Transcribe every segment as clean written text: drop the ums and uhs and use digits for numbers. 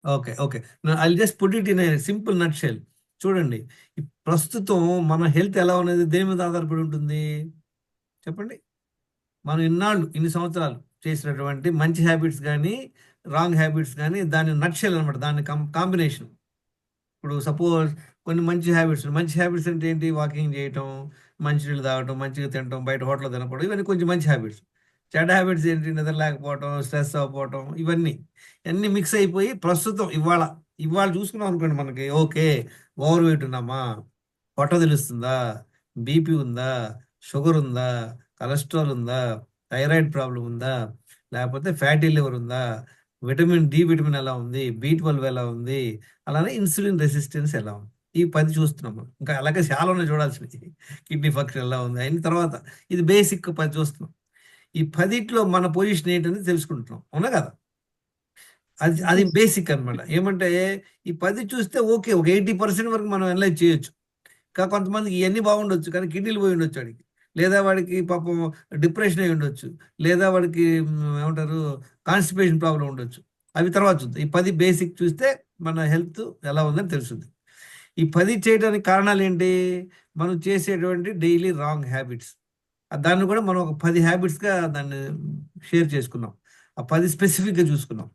Okay. Okay. I just put it in a simple nutshell. చూడండి. ప్రస్తుతం మన health ఎలా ఉన్నది దేని మీద ఆధారపడి ఉంటుంది? చెప్పండి. మనం ఇన్నాళ్ళు, ఇన్ని సంవత్సరాలు చేసినటువంటి మంచి హ్యాబిట్స్ గానీ, రాంగ్ హ్యాబిట్స్ గానీ దాని నట్ షెల్ అనమాట. దాని కాంబినేషన్. ఇప్పుడు సపోజ్ కొన్ని మంచి హ్యాబిట్స్ అంటే ఏంటి? వాకింగ్ చేయటం, మంచినీళ్ళు తాగటం, మంచిగా తినటం, బయట హోటల్‌లో తినకపోవడం ఇవన్నీ కొంచెం మంచి హ్యాబిట్స్. చెడ్డ హ్యాబిట్స్ ఏంటి? నిద్ర లేకపోవటం, స్ట్రెస్ అవ్వకపోవటం ఇవన్నీ. అన్నీ మిక్స్ అయిపోయి ప్రస్తుతం ఇవాళ చూసుకున్నాం అనుకోండి మనకి ఓకే. ఓవర్ వెయిట్ ఉన్నామా? పొట్ట తెలుస్తుందా? బీపీ ఉందా? షుగర్ ఉందా? కొలెస్ట్రాల్ ఉందా? థైరాయిడ్ ప్రాబ్లమ్ ఉందా? లేకపోతే ఫ్యాటీ లివర్ ఉందా? విటమిన్ డి విటమిన్ ఎలా ఉంది? బి12 ఎలా ఉంది? అలానే ఇన్సులిన్ రెసిస్టెన్స్ ఎలా ఉంది? ఈ 10 చూస్తున్నాం మనం. ఇంకా అలాగే చాలా ఉన్నాయి చూడాల్సినవి. కిడ్నీ ఫంక్షన్ ఎలా ఉంది? అయిన తర్వాత ఇది బేసిక్ 10 చూస్తున్నాం. ఈ 10లో మన పొజిషన్ ఏంటనేది తెలుసుకుంటున్నాం. అవునా కదా? అది అది Yes. బేసిక్ అన్నమాట. ఏమంటే ఈ 10 చూస్తే ఓకే. ఒక 80% వరకు మనం అనలైజ్ చేయొచ్చు. కొంతమందికి ఇయన్నీ బాగుండొచ్చు. కానీ కిడ్నీలు పోయి ఉండొచ్చు వాడికి. లేదా వాడికి పాపం డిప్రెషన్ అయ్యి ఉండొచ్చు. లేదా వాడికి ఏమంటారు కాన్‌స్టిపేషన్ ప్రాబ్లమ్ ఉండొచ్చు. అవి తర్వాత చూద్దాం. ఈ 10 బేసిక్ చూస్తే మన హెల్త్ ఎలా ఉందని తెలుస్తుంది. ఈ 10 చేయడానికి కారణాలేంటి? మనం చేసేటువంటి డైలీ రాంగ్ హ్యాబిట్స్. దాన్ని కూడా మనం ఒక 10 హ్యాబిట్స్‌గా దాన్ని షేర్ చేసుకున్నాం. ఆ 10 స్పెసిఫిక్‌గా చూసుకున్నాం.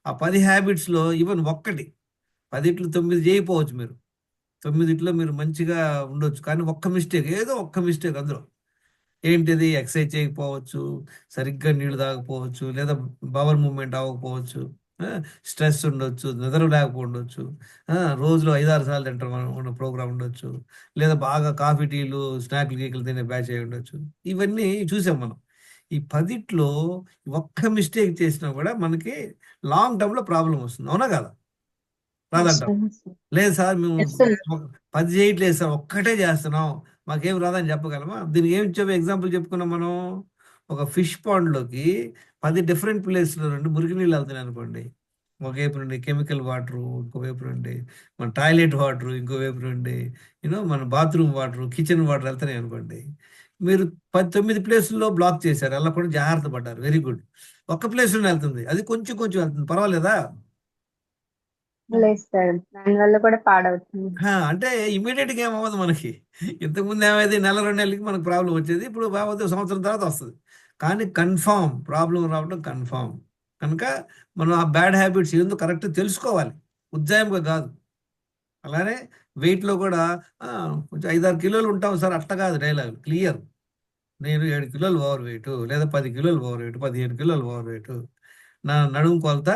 ఆ 10 హ్యాబిట్స్‌లో ఈవెన్ ఒక్కటి 10ట్లో 9 చేయకపోవచ్చు మీరు. 9ట్లో మీరు మంచిగా ఉండొచ్చు. కానీ ఒక్క మిస్టేక్ ఏదో ఒక్క మిస్టేక్ అందులో. ఏంటిది? ఎక్సర్సైజ్ చేయకపోవచ్చు, సరిగ్గా నీళ్లు తాగకపోవచ్చు, లేదా బవల్ మూవ్‌మెంట్ అవ్వకపోవచ్చు. ఆ! స్ట్రెస్ ఉండొచ్చు, నిద్ర లేకపోయుండొచ్చు. రోజులో 5, 6 సార్లు తింటాం మనం ఉన్న ప్రోగ్రామ్ ఉండొచ్చు. లేదా బాగా కాఫీ, టీలు, స్నాక్‌లు, గీకులు తినే బ్యాచ్ అయ్యుండొచ్చు. ఇవన్నీ చూసాం మనం. ఈ 10ట్లో ఒక్క మిస్టేక్ చేసినా కూడా మనకి లాంగ్ టర్మ్‌లో ప్రాబ్లమ్ వస్తుంది. అవునా కాదా? Yes, రాదంటారు. sir. Yes, sir. లేదు సార్ మేము Yes, sir. 10 చేయట్లేదు సార్. ఒక్కటే చేస్తున్నాం. మాకేం రాదని చెప్పగలమా? దీనికి ఏం చెప్పి ఎగ్జాంపుల్ చెప్పుకున్నాం మనం. ఒక ఫిష్ పాండ్‌లోకి 10 డిఫరెంట్ ప్లేస్‌లో నుండి మురికి నీళ్ళు ఎళ్తున్నాయనుకోండి. ఒకవైపు నుండి కెమికల్ వాటరు, ఇంకోవైపు నుండి మన టాయిలెట్ వాటరు, ఇంకోవైపు నుండి మన బాత్రూమ్ వాటరు, కిచెన్ వాటర్ ఎళ్తున్నాయనుకోండి. మీరు 9 ప్లేసుల్లో బ్లాక్ చేశారు. ఎళ్ళకుండా జాగ్రత్త పడ్డారు. Very good. ఒక్క ప్లేస్‌లోనే ఎళ్తుంది. అది కొంచెం కొంచెం ఎళ్తుంది. పర్వాలేదా? లేదు సార్. దానివల్ల కూడా పాడవుతుంది. అంటే ఇమ్మీడియేట్‌గా ఏమవ్వదు మనకి. ఇంతకుముందు ఏమైంది నెల, 2 నెలలకి మనకు ప్రాబ్లమ్ వచ్చేది. ఇప్పుడు కాకపోతే సంవత్సరం తర్వాత వస్తది. కానీ కన్ఫర్మ్ ప్రాబ్లమ్ రావడం కన్ఫర్మ్. కనుక మనం ఆ బ్యాడ్ హ్యాబిట్స్ ఏందో కరెక్ట్‌గా తెలుసుకోవాలి. ఉజ్జాయింపుగా కాదు. అలానే వెయిట్‌లో కూడా కొంచెం 5, 6 కిలోలు ఉంటాం సార్ అట్లా కాదు డైలాగ్ క్లియర్. నేను 7 కిలోలు ఓవర్ వెయిటు, లేదా 10 కిలోలు ఓవర్ వెయిట్, 15 కిలోలు ఓవర్ వెయిటు. నా నడుము కొలత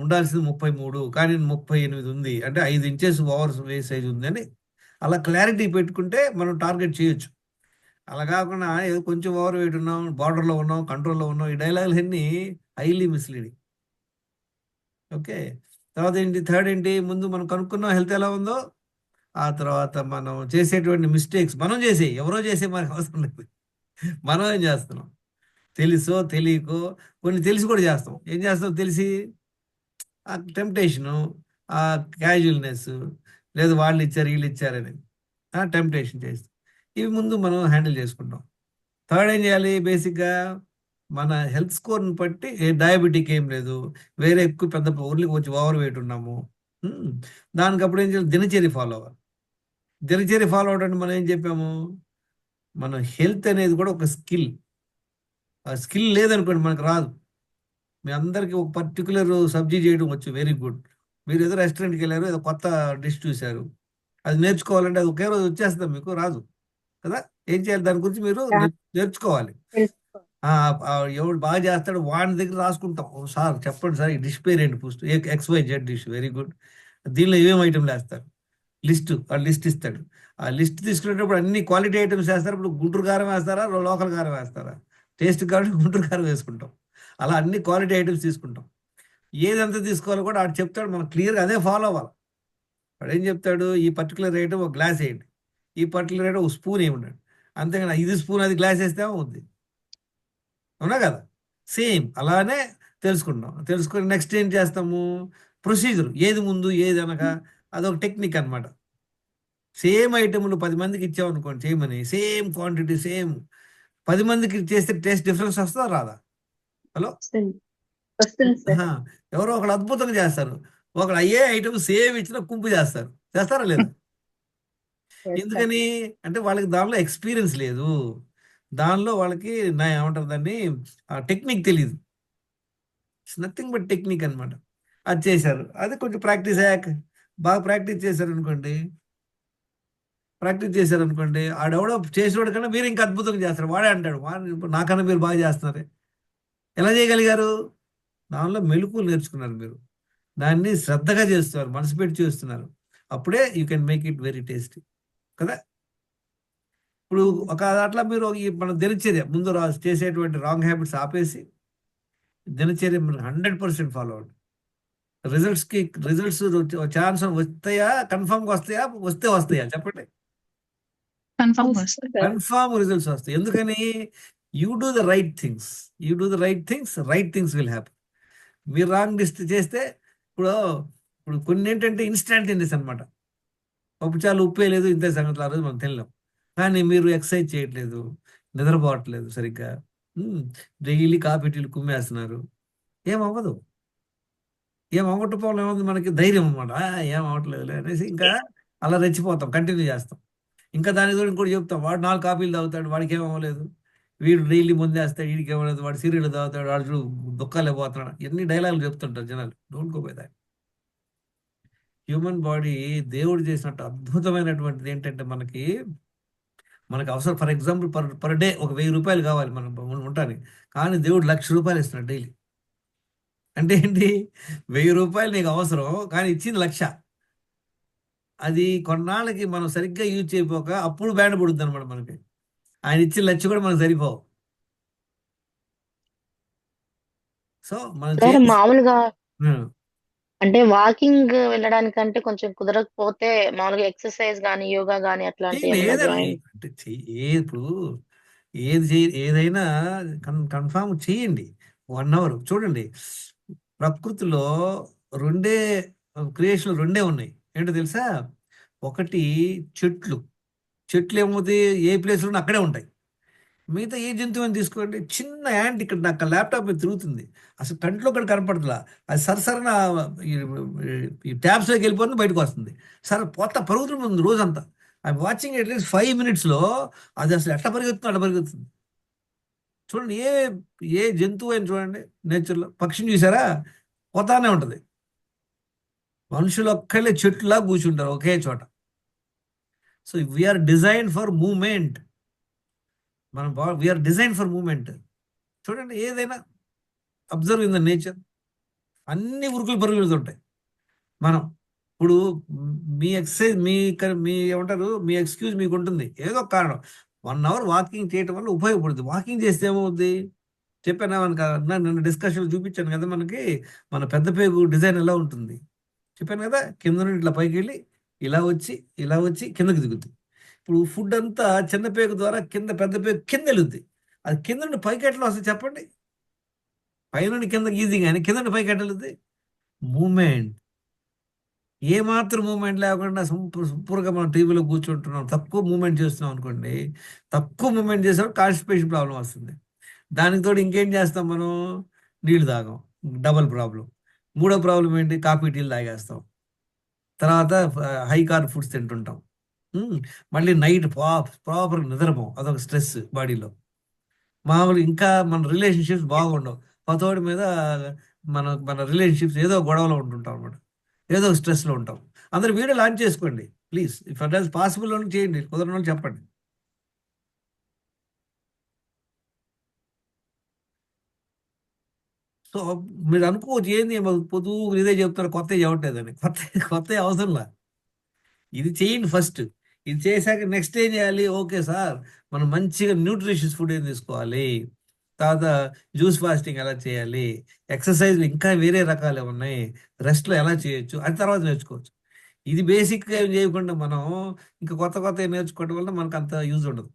ఉండాల్సింది 33 కానీ 38 ఉంది. అంటే 5 ఇంచెస్ ఓవర్ సైజ్ ఉందని అలా క్లారిటీ పెట్టుకుంటే మనం టార్గెట్ చేయొచ్చు. అలా కాకుండా ఏదో కొంచెం ఓవర్ వెయిట్ ఉన్నాం, బార్డర్‌లో ఉన్నాం, కంట్రోల్‌లో ఉన్నాం. ఈ డైలాగులన్నీ హైలీ మిస్‌లీడింగ్. ఓకే. తర్వాత ఏంటి థర్డ్ ఏంటి ముందు మనం కనుక్కున్నాం హెల్త్ ఎలా ఉందో. ఆ తర్వాత మనం చేసేటువంటి మిస్టేక్స్ మనం చేసేయి. ఎవరో చేసేయి మనకు అవసరం లేదు. మనం ఏం చేస్తున్నాం? తెలుసో, తెలియకో కొన్ని తెలిసి కూడా చేస్తాం. ఏం చేస్తాం తెలిసి? ఆ టెంప్టేషను, ఆ క్యాజువల్‌నెస్సు, లేదా వాళ్ళిచ్చారు, ఈళ్ళిచ్చారని. టెంప్టేషన్ చేస్తాం. ఇవి ముందు మనం హ్యాండిల్ చేసుకుంటాం. థర్డ్ ఏం చేయాలి బేసిక్‌గా? మన హెల్త్ స్కోర్‌ని బట్టి డయాబెటిక్ ఏం లేదు. వేరే ఎక్కువ పెద్ద ఓన్లీ కొంచెం ఓవర్ వెయిట్ ఉన్నాము. హ్మ్. దానికప్పుడు ఏం చేయాలి? దినచర్య ఫాలో అవ్వాలి. దినచర్య ఫాలో అవ్వడం అంటే మనం ఏం చెప్పాము? మన హెల్త్ అనేది కూడా ఒక స్కిల్. ఆ స్కిల్ లేదనుకోండి మనకు రాదు. మీ అందరికి ఒక పర్టిక్యులర్ సబ్జీ చేయడం వచ్చు. Very good. మీరేదో రెస్టారెంట్‌కెళ్లారు. ఏదో కొత్త డిష్ చూసారు. అది నేర్చుకోవాలంటే అది ఒకే రోజు వచ్చేస్తదా మీకు? రాదు. కదా! ఏం చేయాలి? దాని గురించి మీరు రా నేర్చుకోవాలి. తెలుసుకో ఆ! ఎవడు బాగా చేస్తాడో వాని దగ్గర రాసుకుంటాం. ఓహ్! సార్ చెప్పండి సార్ ఈ డిష్ పేరేంటి first? XY-Z dish very good. దీనిలో ఏమేమి ఐటెమ్‌లేస్తారు? వాడు లిస్ట్ ఇస్తాడు. ఆ లిస్ట్ తీసుకునేటప్పుడు అన్ని క్వాలిటీ ఐటెమ్స్ ఏస్తారు. ఇప్పుడు గుంటూరు కారం ఏస్తారా? లోకల్ కారం ఏస్తారా? టేస్ట్‌కి కాబట్టి గుంటూరు కారం వేసుకుంటాం. అలా అన్ని క్వాలిటీ ఐటెమ్స్ తీసుకుంటాం. ఏదెంత తీసుకోవాలో కూడా ఆడు చెప్తాడు. మనం క్లియర్‌గా అదే ఫాలో అవ్వాలి. వాడేం చెప్తాడు? ఈ పర్టిక్యులర్ ఐటెమ్ ఒక గ్లాస్ ఎయండి. ఈ పర్టిక్యులర్ ఐటెమ్ ఒక స్పూన్ ఎయమన్నాడు. అంతేగాని ఇది స్పూన్ అది గ్లాస్ ఏస్తే ఏమవుద్ది? అవునా కదా! సేమ్ అలానే తెలుసుకుంటాం. తెలుసుకొని నెక్స్ట్ ఏం చేస్తాము? ప్రొసీజర్ ఏది ముందు ఏది ఎనక అదొక టెక్నిక్ అన్నమాట. సేమ్ ఐటెమ్‌లు 10 మందికి ఇచ్చామనుకోండి చేయమని సేమ్ క్వాంటిటీ సేమ్ 10 మందికి చేస్తే టేస్ట్ డిఫరెన్స్ వస్తదా? రాదా? హలో! వస్తుంది. వస్తుంది సార్. అహా! ఎవరో ఒకళ్ళు అద్భుతంగా చేస్తారు. ఒకడు అయ్యే ఐటమ్ సేమ్ ఇచ్చిన కుంపు చేస్తారు. చేస్తారా లేదా? చేస్తారు. ఎందుకని? అంటే వాళ్ళకి దానిలో ఎక్స్పీరియన్స్ లేదు. దానిలో వాళ్ళకి నా ఏమంటారు దాన్ని, ఆ టెక్నిక్ తెలియదు. ఇట్స్ నథింగ్ బట్ టెక్నిక్ అన్నమాట. అది చేశారు. అది కొంచెం ప్రాక్టీస్ అయ్యాక, బాగా ప్రాక్టీస్ చేశారనుకోండి, ఆడెవడో చేసేవాడు కన్నా మీరు ఇంకా అద్భుతంగా చేస్తారు. వాడే అంటాడు, "వాడు నాకన్నా మీరు బాగా చేస్తున్నారే." ఎలా చేయగలిగారు? దానిలో మెళకువలు నేర్చుకున్నారు మీరు. దాన్ని శ్రద్ధగా చేస్తున్నారు, మనసు పెట్టి చేస్తున్నారు. అప్పుడే you can make it very tasty కదా. ఇప్పుడు అవును. ఒక అట్లా మీరు ఈ మన దినచర్య ముందు చేసేటువంటి రాంగ్ హ్యాబిట్స్ ఆపేసి దినచర్య మీరు 100% ఫాలో అవ్వండి. రిజల్ట్స్కి రిజల్ట్స్ ఛాన్స్ వస్తాయా, కన్ఫామ్గా వస్తాయా, వస్తాయా చెప్పండి. కన్ఫర్మ్ వస్తాయి. వస్తుంది. కన్ఫామ్ రిజల్ట్స్ వస్తాయి. ఎందుకని? You do the right things. Right things will happen. మీరు రాంగ్ చేస్తే ఇప్పుడు ఇప్పుడు కొన్ని ఏంటంటే ఇన్స్టాంటేనియస్ అనమాట. పప్పు చాలు ఉప్పే లేదు, ఇంతే సంగతులు ఆ రోజు మనం తినలేం. కానీ మీరు ఎక్సర్సైజ్ చేయట్లేదు, నిద్రపోవట్లేదు సరిగ్గా, డైలీ కాఫీ టీలు కుమ్మేస్తున్నారు, ఏమవ్వదు. ఏం అవ్వకపోవడం ఏముంది, మనకి ధైర్యం అనమాట. ఏం అవ్వట్లేదు అనేసి ఇంకా అలా రెచ్చిపోతాం, కంటిన్యూ చేస్తాం. ఇంకా దాని తోడు ఇంకోటి చెప్తాం, వాడు 4 కాఫీలు తాగుతాడు, వాడికి ఏం అవ్వలేదు. వీడు డైలీ ముందేస్తాడు, వీడికి ఏమవ్వలేదు. వాడు సీరియల్ తాగుతాడు, వాడు చూడు దుఃఖాలే పోతున్నాడు. ఎన్ని డైలాగులు చెప్తుంటారు జనాలు. Don't go by that. Human body దేవుడు చేసినట్టు అద్భుతమైనటువంటిది ఏంటంటే మనకి అవసరం. ఫర్ ఎగ్జాంపుల్ పర్ డే ఒక 1000 రూపాయలు కావాలి మనం ఉంటానికి. కానీ దేవుడు 1,00,000 రూపాయలు ఇస్తున్నాడు డైలీ. అంటే ఏంటి? 1000 రూపాయలు నీకు అవసరం, కానీ ఇచ్చింది 1,00,000. అది కొన్నాళ్ళకి మనం సరిగ్గా యూజ్ చేయకపోక అప్పుడు బ్యాండ్ పడుద్ది అనమాట మనకి. ఆయన ఇచ్చిన 1,00,000 కూడా మనకు సరిపోవు. సో మనం సార్ చేయాల్సి మామూలుగా హ్మ్. అంటే వాకింగ్ వెళ్ళడానికంటే కొంచెం కుదరకపోతే మామూలుగా ఎక్సర్సైజ్ గానీ, యోగా గానీ అట్లాంటివి చేయండి ఏమన్నా ఏదైనా. జాయిన్ అంటే ఇప్పుడు ఏదైనా కన్ఫామ్ చేయండి. 1 అవర్ చూడండి. ప్రకృతిలో రెండే క్రియేషన్ రెండే ఉన్నాయి. ఏంటో తెలుసా? ఒకటి చెట్లు. చెట్లు ఏమవుతాయి, ఏ ప్లేస్‌లోనే అక్కడే ఉంటాయి. మిగతా ఏ జంతువుని తీసుకోండి, చిన్న యాంట్ ఇక్కడ నాకు ల్యాప్‌టాప్ మీద తిరుగుతుంది. అసలు కంట్లో కూడా కనపడట్లా. అది సరసరన ఈ ఈ ట్యాబ్స్‌లోకి వెళ్ళిపోతుంది, బయటకొస్తుంది. సరే పోతా పరుగుతుంది రోజంతా. ఐయామ్ వాచింగ్ అట్‌లీస్ట్ 5 మినిట్స్‌లో అది అసలు ఎట్లా పరిగెత్తుందో అట్లా పరిగెత్తుతుంది. చూడండి, ఏ జంతువు అయినా చూడండి నేచర్‌లో. పక్షిని చూసారా? పోతానే ఉంటది. మనుషులొక్కళ్ళే చెట్టులా కూర్చుంటారు ఒకే చోట. So, we are designed for movement. We are designed for movement. చూడండి ఏదైనా అబ్జర్వ్ ఇన్ ద నేచర్. అన్ని ఉరుకులు పరుగులు వెళ్తుంటాయి. మనం ఇప్పుడు మీ ఎక్సర్సైజ్ మీ ఏమంటారు, మీ ఎక్స్‌క్యూజ్ మీకుంటుంది. ఏదో ఒక కారణం. 1 అవర్ వాకింగ్ చేయటం వల్ల ఉపయోగపడుద్ది. వాకింగ్ చేస్తే ఏమవుద్ది? చెప్పానా మనకు నిన్న డిస్కషన్‌లో చూపించాను కదా మనకి, మన పెద్ద పేగు డిజైన్ ఎలా ఉంటుంది. చెప్పాను కదా! కింద నుండి ఇట్లా పైకెళ్ళి, ఇలా వచ్చి, ఇలా వచ్చి కిందకి దిగుద్ది. ఇప్పుడు ఫుడ్ అంతా చిన్న పేగు ద్వారా కింద పెద్ద పేగు కిందెళ్ళుద్ది. అది కింద నుండి పైకి ఎట్లా వస్తది చెప్పండి? పైనుండి కిందకి ఈజీ గాని కింద నుండి పైకి ఎట్లెళ్లుద్ది? మూవ్‌మెంట్. ఏ మాత్రం మూవ్‌మెంట్ లేకుండా శుభ్రంగా మనం టీవీలో కూర్చుంటున్నాం. తక్కువ మూవ్‌మెంట్ చేస్తున్నాం అనుకోండి. తక్కువ మూవ్‌మెంట్ చేసినప్పుడు కాన్‌స్టిపేషన్ ప్రాబ్లమ్ వస్తుంది. దానికి తోడు ఇంకేం చేస్తాం మనం? నీళ్లు తాగం. Double problem. మూడో ప్రాబ్లమ్ ఏంటి? కాఫీ, టీలు తాగేస్తాం. తర్వాత హై కార్బ్ ఫుడ్స్ తింటుంటాం. హ్మ్. మళ్ళీ నైట్ ప్రాపర్‌గా నిద్రపోం. అదొక స్ట్రెస్ బాడీలో. మామూలుగా ఇంకా మన రిలేషన్‌షిప్స్ బాగుండవు. పతోడి మీద మన మన రిలేషన్‌షిప్స్ ఏదో గొడవలో ఉంటుంటాం అన్నమాట. ఏదో స్ట్రెస్‌లో ఉంటాం. అందరూ వీడియో లాంచ్ చేసుకోండి. Please. If at is possible ఉంటే చేయండి. కుదరనోళ్ళు చెప్పండి. సో, మీరు అనుకోవచ్చు ఏంది పొద్దుగుల ఇదే చెప్తారు, కొత్తయి చెప్పట్లేదని. కొత్తయి అవసరంలా. ఇది చేయండి ఫస్ట్. ఇది చేశాక నెక్స్ట్ ఏం చేయాలి? ఓకే సార్, మనం మంచిగా న్యూట్రిషియస్ ఫుడ్ ఏం తీసుకోవాలి? తర్వాత జ్యూస్ ఫాస్టింగ్ ఎలా చేయాలి? ఎక్సర్‌సైజ్‌లు ఇంకా వేరే రకాలేమున్నాయి? రెస్ట్‌లో ఎలా చేయొచ్చు? అది తర్వాత నేర్చుకోవచ్చు. ఇది బేసిక్‌గా ఏం చేయకుండా మనం ఇంకా కొత్తయి నేర్చుకోవడం వల్ల మనకంత యూజ్ ఉండదు.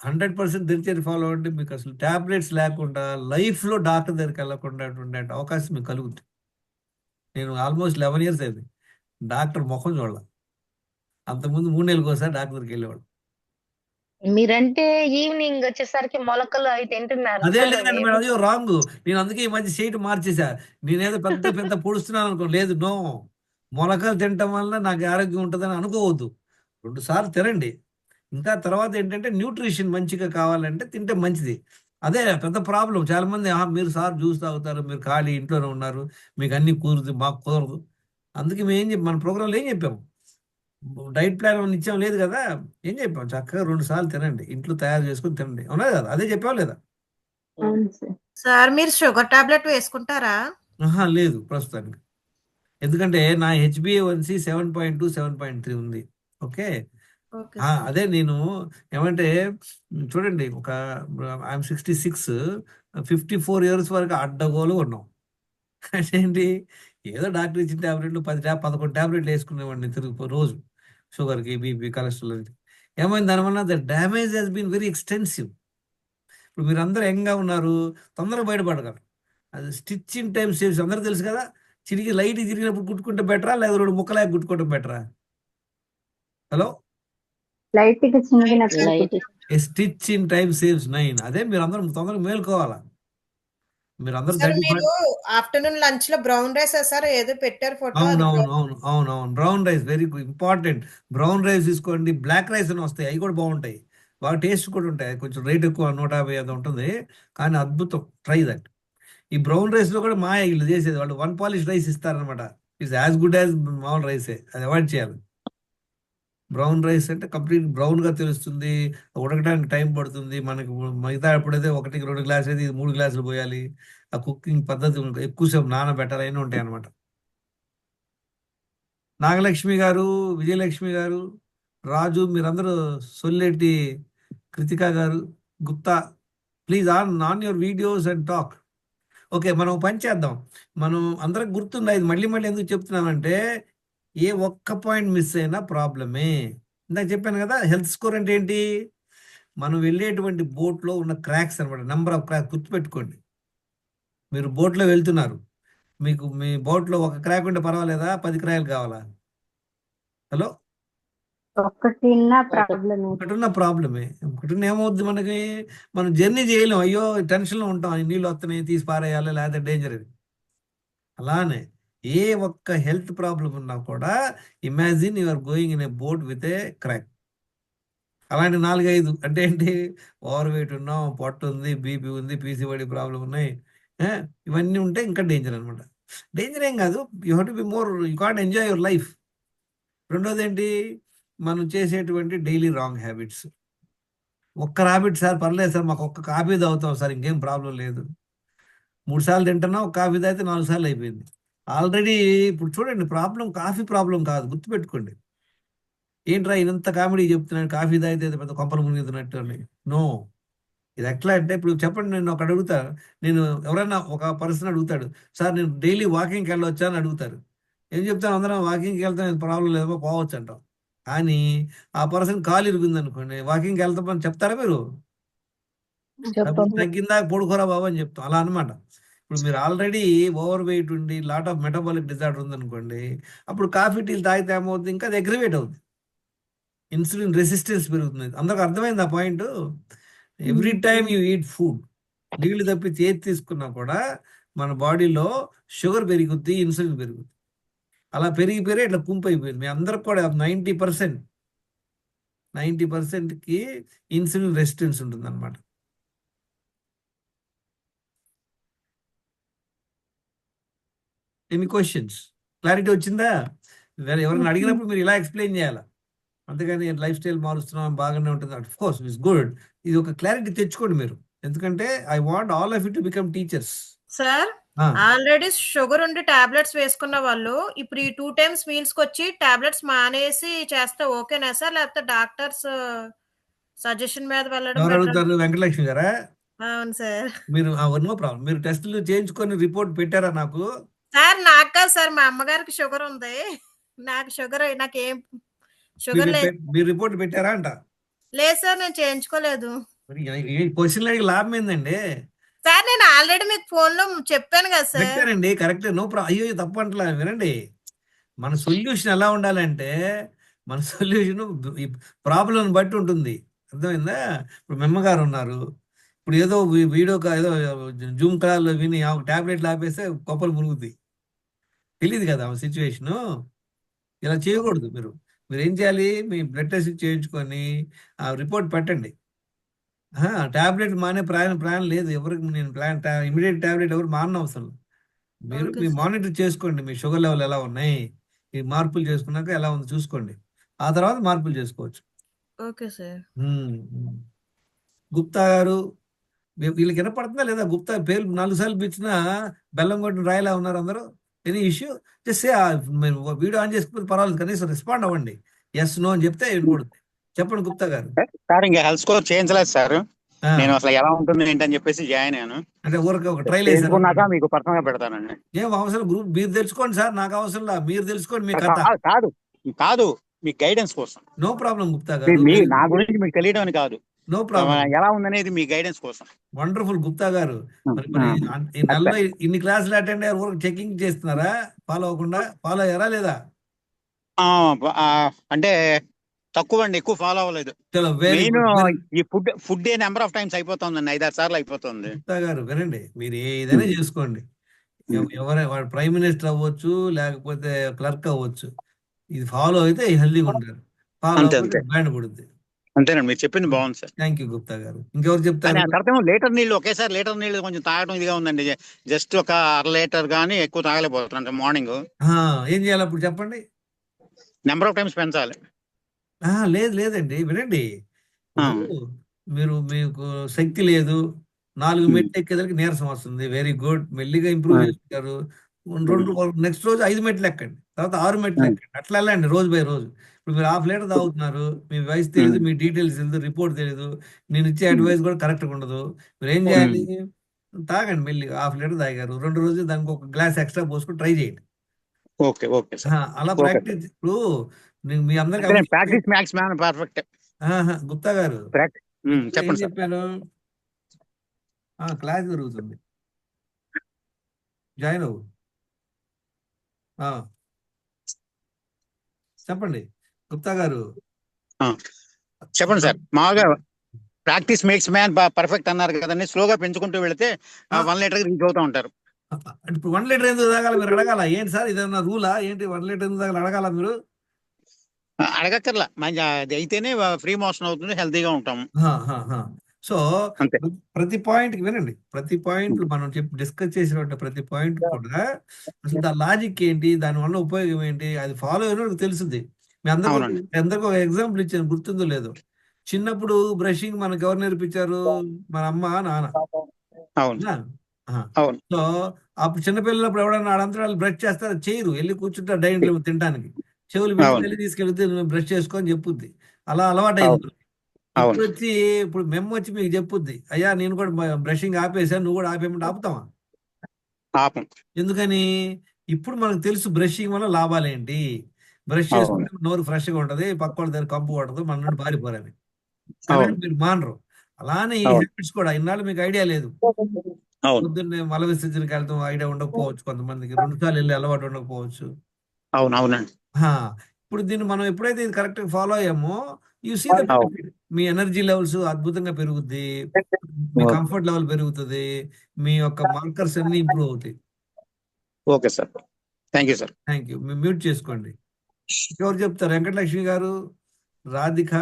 100% దినచర్య ఫాలో అవ్వండి. మీకసలు టాబ్లెట్స్ లేకుండా లైఫ్‌లో డాక్టర్ దగ్గరికెళ్ళకుండా ఉండే అవకాశం మీకు కలుగుద్ది. నేను ఆల్‌మోస్ట్ 11 ఇయర్స్ అయింది. డాక్టర్ మొఖం చూడల. అంతకుముందు 3 నెలలకోసారి డాక్టర్ దగ్గరికెళ్ళేవాళ్ళం. మీరంటే ఈవినింగ్ వచ్చేసరికి మొలకలు అవి తింటున్నారు అదే సార్. లేదండి మేము మేడం, అదే రాంగ్. నేను అందుకే ఈ మధ్య షీట్ మార్చేసా. నేనేదో పెద్ద పెద్ద పొడుస్తున్నాను అనుకో, లేదు నో, మొలకలు తినటం వల్ల నాకు ఆరోగ్యం ఉంటుందని అనుకోవద్దు. 2 సార్లు తినండి. ఇంకా తర్వాత ఏంటంటే న్యూట్రిషన్ మంచిగా కావాలంటే తింటే మంచిది. అదే పెద్ద ప్రాబ్లం. చాలా మంది మీరు సార్ జ్యూస్ తాగుతారు, మీరు ఖాళీ ఇంట్లోనే ఉన్నారు, మీకు అన్ని కుదురుతుంది, మాకు కుదరదు. అందుకే మేము ఏం చెప్పి మన ప్రోగ్రాంలో ఏం చెప్పాము, డైట్ ప్లాన్ ఏమన్నా ఇచ్చాం లేదు కదా. ఏం చెప్పాం, చక్కగా 2 సార్లు తినండి, ఇంట్లో తయారు చేసుకుని తినండి, అవునా కదా, అదే చెప్పాం లేదా. అవును సార్. సార్ మీరు షుగర్ టాబ్లెట్ వేసుకుంటారా? ఆహా, లేదు ప్రస్తుతానికి. ఎందుకంటే నా హెచ్బిఏవన్సి 7.2 7.3 ఉంది. ఓకే. Okay sir. అదే నేను ఏమంటే, చూడండి, ఒక ఐఎమ్ 66, 54 ఇయర్స్ వరకు అడ్డగోలు ఉన్నాం. అంటే ఏంటి, ఏదో డాక్టర్ ఇచ్చిన టాబ్లెట్లు 11 టాబ్లెట్లు వేసుకునేవాడిని తిరుగు రోజు, షుగర్కి, బీపీ, కొలెస్ట్రాల్. ఏమైంది దానివల్ల, the damage has been very extensive. ఇప్పుడు మీరు అందరూ యంగ్గా ఉన్నారు, తొందరగా బయటపడగలరు. అది స్టిచ్ ఇన్ టైం సేవ్స్, అందరూ తెలుసు కదా. చిరిగి లైట్ తిరిగినప్పుడు కుట్టుకుంటే బెటరా, లేదా 2 ముక్కలాగా కుట్టుకోవడం బెటరా? హలో. లైట్ గా చింగినప్పుడు light a stitch in time saves 9. అదే మీరు అందరూ తొందరగా మేల్కోవాలా. మీరు అందరూ సార్ 30 మీరు ఆఫ్టర్నూన్ లంచ్ లో బ్రౌన్ రైస్ సార్ ఏదో పెట్టారు ఫోటో అది అవునవును, brown rice very important. Brown rice తీసుకోండి, బ్లాక్ రైస్ అని వస్తాయి, అవి కూడా బాగుంటాయి, బాగా టేస్ట్ కూడా ఉంటాయి. కొంచెం రేట్ ఎక్కువ, 150 అది ఉంటుంది, కానీ అద్భుతం. Try that. ఈ బ్రౌన్ రైస్ లో కూడా మాయ వీళ్ళు చేసేది, వాళ్ళు 1 పాలిష్ రైస్ ఇస్తారనమాట. ఇట్స్ యాజ్ గుడ్ యాజ్ మామూలు రైసే, అది అవాయిడ్ చేయాలి. బ్రౌన్ రైస్ అంటే కంప్లీట్ బ్రౌన్ గా తెలుస్తుంది, ఉడకడానికి టైం పడుతుంది మనకి. మిగతా ఎప్పుడైతే 1కి 2 గ్లాసులు అయితే, ఇది 3 గ్లాసులు పోయాలి. ఆ కుకింగ్ పద్ధతి ఎక్కువసేపు నానబెట్టాలి, అయినా ఉంటాయి అనమాట. నాగలక్ష్మి గారు, విజయలక్ష్మి గారు, రాజు, మీరందరూ, సొల్లెట్టి కృతిక గారు, Gupta, please on your videos and talk. Okay, మనం పని చేద్దాం. మనం అందరికి గుర్తుందా, ఇది మళ్ళీ మళ్ళీ ఎందుకు చెప్తున్నామంటే, ఏ ఒక్క పాయింట్ మిస్ అయినా ప్రాబ్లమే. ఇందాక చెప్పాను కదా, హెల్త్ స్కోర్ అంటే ఏంటి, మనం వెళ్ళేటువంటి బోట్లో ఉన్న క్రాక్స్ అనమాట, నెంబర్ ఆఫ్ క్రాక్ గుర్తుపెట్టుకోండి. మీరు బోట్లో వెళ్తున్నారు, మీకు మీ బోట్లో ఒక క్రాక్ ఉంటే పర్వాలేదా, 10 క్రాకులు కావాలా? హలో. ఒక్కటిన్న ప్రాబ్లమ్. ఒకటున్న ప్రాబ్లమే, ఒకటున్న ఏమవుద్ది మనకి, మనం జర్నీ చేయలేం, అయ్యో టెన్షన్లో ఉంటాం, ఈ నీళ్ళు వస్తున్నాయి తీసి పారేయాలి, లేకపోతే డేంజర్ అది. అలానే ఏ ఒక్క హెల్త్ ప్రాబ్లం ఉన్నా కూడా, imagine you are going in a boat with a crack. అలాంటి 4-5 అంటే ఏంటి, ఓవర్ వెయిట్ ఉన్నాం, పొట్ట ఉంది, బీపీ ఉంది, పీసీఓడి ప్రాబ్లం ఉన్నాయి, ఆ, ఇవన్నీ ఉంటే ఇంకా డేంజర్ అనమాట. డేంజర్ ఏం కాదు, you have to be more, you can't enjoy your life. రెండోది ఏంటి, మనం చేసేటువంటి డైలీ రాంగ్ హ్యాబిట్స్. ఒక్క హ్యాబిట్ సార్ పర్లేదు సార్, మాకు ఒక్క కాఫీ తాగుతాం సార్, ఇంకేం ప్రాబ్లం లేదు. 3 సార్లు తింటున్నాం, ఒక కాఫీ తాగితే 4 సార్లు అయిపోయింది ఆల్రెడీ. ఇప్పుడు చూడండి, ప్రాబ్లం కాఫీ ప్రాబ్లం కాదు, గుర్తుపెట్టుకోండి. ఏంట్రా ఇంత కామెడీ చెప్తున్నాడు, కాఫీ తాగితే ఏదో పెద్ద కొంపలు మునిగుతున్నట్టు అని. నో. ఇది ఎట్లా అంటే, ఇప్పుడు చెప్పండి, నేను ఒకటి అడుగుతా, నేను ఎవరైనా ఒక పర్సన్ అడుగుతాడు, సార్ నేను డైలీ వాకింగ్కి వెళ్ళొచ్చా అని అడుగుతారు. ఏం చెప్తాను, అందరం వాకింగ్కి వెళ్తాం, ప్రాబ్లం లేదో పోవచ్చు అంటాం. కానీ ఆ పర్సన్ కాలు ఇరుగుంది అనుకోండి, వాకింగ్కి వెళ్తామని చెప్తారా మీరు? తగ్గిందా, పడుకోరా బాబు అని చెప్తాం, అలా అనమాట. ఇప్పుడు మీరు ఆల్రెడీ ఓవర్ వెయిట్ ఉండి లాట్ ఆఫ్ మెటబాలిక్ డిజార్డర్ ఉందనుకోండి, అప్పుడు కాఫీ టీలు తాగితే ఏమవుతుంది, ఇంకా అది అగ్రివేట్ అవుతుంది, ఇన్సులిన్ రెసిస్టెన్స్ పెరుగుతుంది. అందరికి అర్థమైంది ఆ point. Every time you eat food, నీళ్లు తప్పించి ఏది తీసుకున్నా కూడా మన బాడీలో షుగర్ పెరుగుద్ది, ఇన్సులిన్ పెరుగుద్ది. అలా పెరిగి పెరిగి ఇట్లా కుంపు అయిపోయింది. మీ అందరికి కూడా 90%కి ఇన్సులిన్ రెసిస్టెన్స్ ఉంటుంది అనమాట. ఎనీ క్వశ్చన్స్, క్లారిటీ వచ్చిందా? ఎవరైనా అడిగినప్పుడు మీరు ఇలా ఎక్స్ప్లెయిన్ చేయాలా, అంతేగాని లైఫ్ స్టైల్ మారుస్తున్నాం బాగానే ఉంటుంది, అఫ్ కోర్స్ ఇట్స్ గుడ్. ఇది ఒక క్లారిటీ తెచ్చుకోండి మీరు, ఎందుకంటే I want all of you to become teachers. Sir already sugar ఉండి టాబ్లెట్స్ వేసుకున్న వాళ్ళు ఇప్పుడు ఈ 2 టైమ్స్ మీల్స్ కి వచ్చి టాబ్లెట్స్ మానేసి చేస్తే ఓకేనా సార్, లేకపోతే డాక్టర్స్ సజెషన్ మీద వెళ్ళడం ఎవరు better? అడుగుతారు, వెంకటలక్ష్మి గారా? అవును సార్. మీరు నో ప్రాబ్లం, మీరు టెస్టులు చేయించుకొని రిపోర్ట్ పెట్టారా నాకు? సార్ నాకు కాదు సార్, మా అమ్మగారికి షుగర్ ఉంది, నాకు షుగర్ నాకేం షుగర్ లేదు. మీరు రిపోర్ట్ పెట్టారా అంట? లేదు సార్, నేను చేయించుకోలేదు. క్వశ్చన్ అడిగి లాభం ఏందండి? సార్ నేను ఆల్రెడీ మీకు ఫోన్ లో చెప్పాను కదా సార్. పెట్టారండి, కరెక్ట్, నో ప్రాబ్లం. అయ్యో తప్పు అంటలా, వినండి. మన సొల్యూషన్ ఎలా ఉండాలంటే, మన సొల్యూషన్ ప్రాబ్లం బట్టి ఉంటుంది. అర్థమైందా? ఇప్పుడు మెమ్మగారు ఉన్నారు. ఇప్పుడు ఏదో వీడియో ఏదో జూమ్ కాల్ విని ఆ టాబ్లెట్లు ఆపేస్తే కొప్పలు మునుగుతాయి. తెలియదు కదా ఆ సిచ్యువేషను. ఇలా చేయకూడదు మీరు. మీరు ఏం చేయాలి? మీ బ్లడ్ టెస్ట్ చేయించుకొని ఆ రిపోర్ట్ పెట్టండి. టాబ్లెట్ మానే ప్రాయం లేదు ఎవరికి. నేను ఇమీడియట్ టాబ్లెట్ ఎవరు మానవసరం. మీరు ఓకే మీ సార్. మానిటర్ చేసుకోండి. మీ షుగర్ లెవెల్ ఎలా ఉన్నాయి, ఈ మార్పులు చేసుకున్నాక ఎలా ఉంది చూసుకోండి. ఆ తర్వాత మార్పులు చేసుకోవచ్చు. Okay sir. ఉమ్. గుప్తా గారు, వీళ్ళకి వినపడుతుందా లేదా? గుప్తా పేరు 4 సార్లు పిలిచినా బెల్లం కొట్టిన రాయలా ఉన్నారు అందరూ. ఎనీ ఇష్యూ జస్ట్ మీరు వీడియో ఆన్ చేసుకుంటే పర్వాలేదు, కనీసం రెస్పాండ్ అవ్వండి. ఎస్ నో అని చెప్తే వినపడుతుంది. చెప్పండి గుప్తా గారు. సార్ ఇంకా హెల్త్ స్కోర్ చేయించలేదు సార్. ఆ, నేను అసలు ఎలా ఉంటుంది ఏంటని చెప్పేసి జాయిన్ అయ్యాను. అంటే ఊరికి ఒక ట్రైల్ వేసారు చేయించుకున్నాక అన్నమాట. మీకు పర్సనల్ గా పెడతానండి. ఏం అవసరం, గ్రూప్ మీరు తెలుసుకోండి సార్, నాకు అవసరం లా. మీరు తెలుసుకోండి మీ కథ. కాదు కాదు కాదు, మీ గైడెన్స్ కోసం. నో ప్రాబ్లం గుప్తా గారు. నా గురించి మీకు తెలియడం అని కాదు, నో ప్రాబ్లం. ఎలా ఉందనేది మీ గైడెన్స్ కోసం. వండర్ఫుల్ గుప్తా గారు. మరి ఈ నెలలో ఇన్ని క్లాసులు అటెండ్ అయ్యారు, ఊరికి చెకింగ్ చేస్తున్నారా? ఫాలో అవ్వకుండా ఫాలో అయ్యారా లేదా? ఆ, ఆ, అంటే తక్కువ అండి, ఎక్కువ ఫాలో అవ్వలేదు. చలో వెరీ మెయిన్ గుడ్. ఈ ఫుడ్ నెంబర్ ఆఫ్ టైమ్స్ అయిపోతుందండి, 5-6 సార్లు అయిపోతుంది. గుప్తా గారు వినండి, మీరు ఏదైనా చేసుకోండి. ఎవరైనా వాడు ప్రైమ్ మినిస్టర్ అవ్వచ్చు, లేకపోతే క్లర్క్ అవ్వచ్చు. ఇది ఫాలో అయితే హెల్దీగా ఉంటారు. ఫాలో అంతే అవ్వకపోతే అంతే బ్యాండ్ పడుద్ది. అంతేనండి, మీరు చెప్పింది బాగుంది సార్. థ్యాంక్ యూ గుప్తా గారు. ఇంకెవరు కానీ చెప్తారు? ఆ తర్వాత లీటర్ నీళ్ళు ఒకేసారి లీటర్ నీళ్ళు కొంచెం తాగడం ఇదిగా ఉందండి. జస్ట్ ఒక 1/2 లీటర్ కానీ ఎక్కువ తాగలేకపోతున్నాను మార్నింగ్. ఏం చేయాలి అప్పుడు చెప్పండి. నెంబర్ ఆఫ్ టైమ్స్ పెంచాలి. లేదు లేదండి, వినండి. ఆ, ఇప్పుడు మీకు శక్తి లేదు, 4 మెట్లు ఎక్కేదానికి నీరసం వస్తుంది. వెరీ గుడ్, మెల్లిగా ఇంప్రూవ్ చేసుకుంటారు. నెక్స్ట్ రోజు 5 మెట్లు ఎక్కండి, తర్వాత 6 మెట్లు ఎక్కండి. అట్లా వెళ్ళండి రోజు బై రోజు. ఇప్పుడు మీరు 1/2 లీటర్ తాగుతున్నారు, మీ వయసు తెలియదు, మీ డీటెయిల్స్ తెలియదు, రిపోర్ట్ తెలియదు, నేను ఇచ్చే అడ్వైస్ కూడా కరెక్ట్గా ఉండదు. మీరు ఏం చేయాలి? తాగండి మెల్లిగా. 1/2 లీటర్ తాగారు, 2 రోజులు దానికి ఒక గ్లాస్ ఎక్స్ట్రా పోసుకొని ట్రై చేయండి. Okay okay sir. అలా ఓకే ప్రాక్టీస్. ఇప్పుడు మీ అందరికి practice max man perfect. Gupta గారు ఏం చెప్పండి సార్. చెప్పాను? క్లాస్ జరుగుతుంది, జాయిన్ అవ్వు. ఆ, చెప్పండి గుప్తా గారు. ఆ, చెప్పండి సార్. మామూలుగా ప్రాక్టీస్ మేక్స్ మ్యాన్ పర్ఫెక్ట్ అన్నారు కదండి, స్లోగా పెంచుకుంటూ వెళితే 1 లీటర్ రీచ్ అవుతూ ఉంటారు. ఇప్పుడు 1 లీటర్ ఎందుకు తాగాలి మీరు అడగాల? ఏంటి సార్ ఇదన్నా రూలా ఏంటి? 1 లీటర్ ఎందుకు తాగాలి అడగాల మీరు? అడగక్కర్లా, మంచి అది అయితేనే ఫ్రీ మోషన్ అవుతుంది, హెల్తీగా ఉంటాము. సో అంతే. ప్రతి పాయింట్ వినండి. ప్రతి పాయింట్ మనం డిస్కస్ చేసినట్టు ప్రతి పాయింట్ కూడా అసలు దాని లాజిక్ ఏంటి, దాని వల్ల ఉపయోగం ఏంటి, అది ఫాలో అయిన తెలుస్తుంది. మీ అవునండి. అందరికీ ఒక ఎగ్జాంపుల్ ఇచ్చాను, గుర్తుందో లేదో. చిన్నప్పుడు బ్రషింగ్ మనకు ఎవరు నేర్పించారు? మన అమ్మ నాన్న. అవును అవును సో అప్పుడు చిన్నపిల్లలప్పుడు ఎవడన్నా ఆడంతా బ్రష్ చేస్తారో చేయరు, వెళ్ళి కూర్చుంటారు డైనింగ్ టేబుల్ తినడానికి. చెవులు పెట్టి అవును తల్లి తీసుకెళ్తే బ్రష్ చేసుకొని చెప్పుద్ది. అలా అవును అలవాటైంది. అవును ఇప్పుడు వచ్చి మీకు చెప్పుద్ది, అయ్యా నేను కూడా బ్రషింగ్ ఆపేసాను, నువ్వు కూడా ఆపేయమంటే ఆపుతావా? పాపం. ఎందుకని? ఇప్పుడు మనకు తెలుసు బ్రషింగ్ వల్ల లాభాలేంటి. బ్రష్ అవును చేసుకుంటే నోరు ఫ్రెష్గా ఉంటది, పక్క వాళ్ళ దగ్గర కంపు కొట్టదు, మన నుండి పారిపోరని. కానీ అవును మీరు మానరు. అలానే ఈ అవును హ్యాబిట్స్ కూడా ఇన్నాళ్ళు మీకు ఐడియా లేదు. అవును పొద్దున్నే మల విసర్జనకి వెళ్తాం, ఐడియా ఉండకపోవచ్చు కొంతమందికి, 2 సార్లు వెళ్ళి అలవాటు ఉండకపోవచ్చు. అవును అవునండి. ఇప్పుడు దీన్ని మనం ఎప్పుడైతే ఇది కరెక్ట్ ఫాలో అయ్యామో, యూ సీ ద అవును బెనిఫిట్. మీ ఎనర్జీ లెవెల్స్ అద్భుతంగా పెరుగుద్ది, మీ కంఫర్ట్ లెవెల్ పెరుగుతుంది, మీ యొక్క మార్కర్స్ అన్ని ఇంప్రూవ్ అవుతాయి. Okay sir, thank you sir. Thank you. Mute చేసుకోండి. ఎవరు చెప్తారు? వెంకటలక్ష్మి గారు, రాధిక,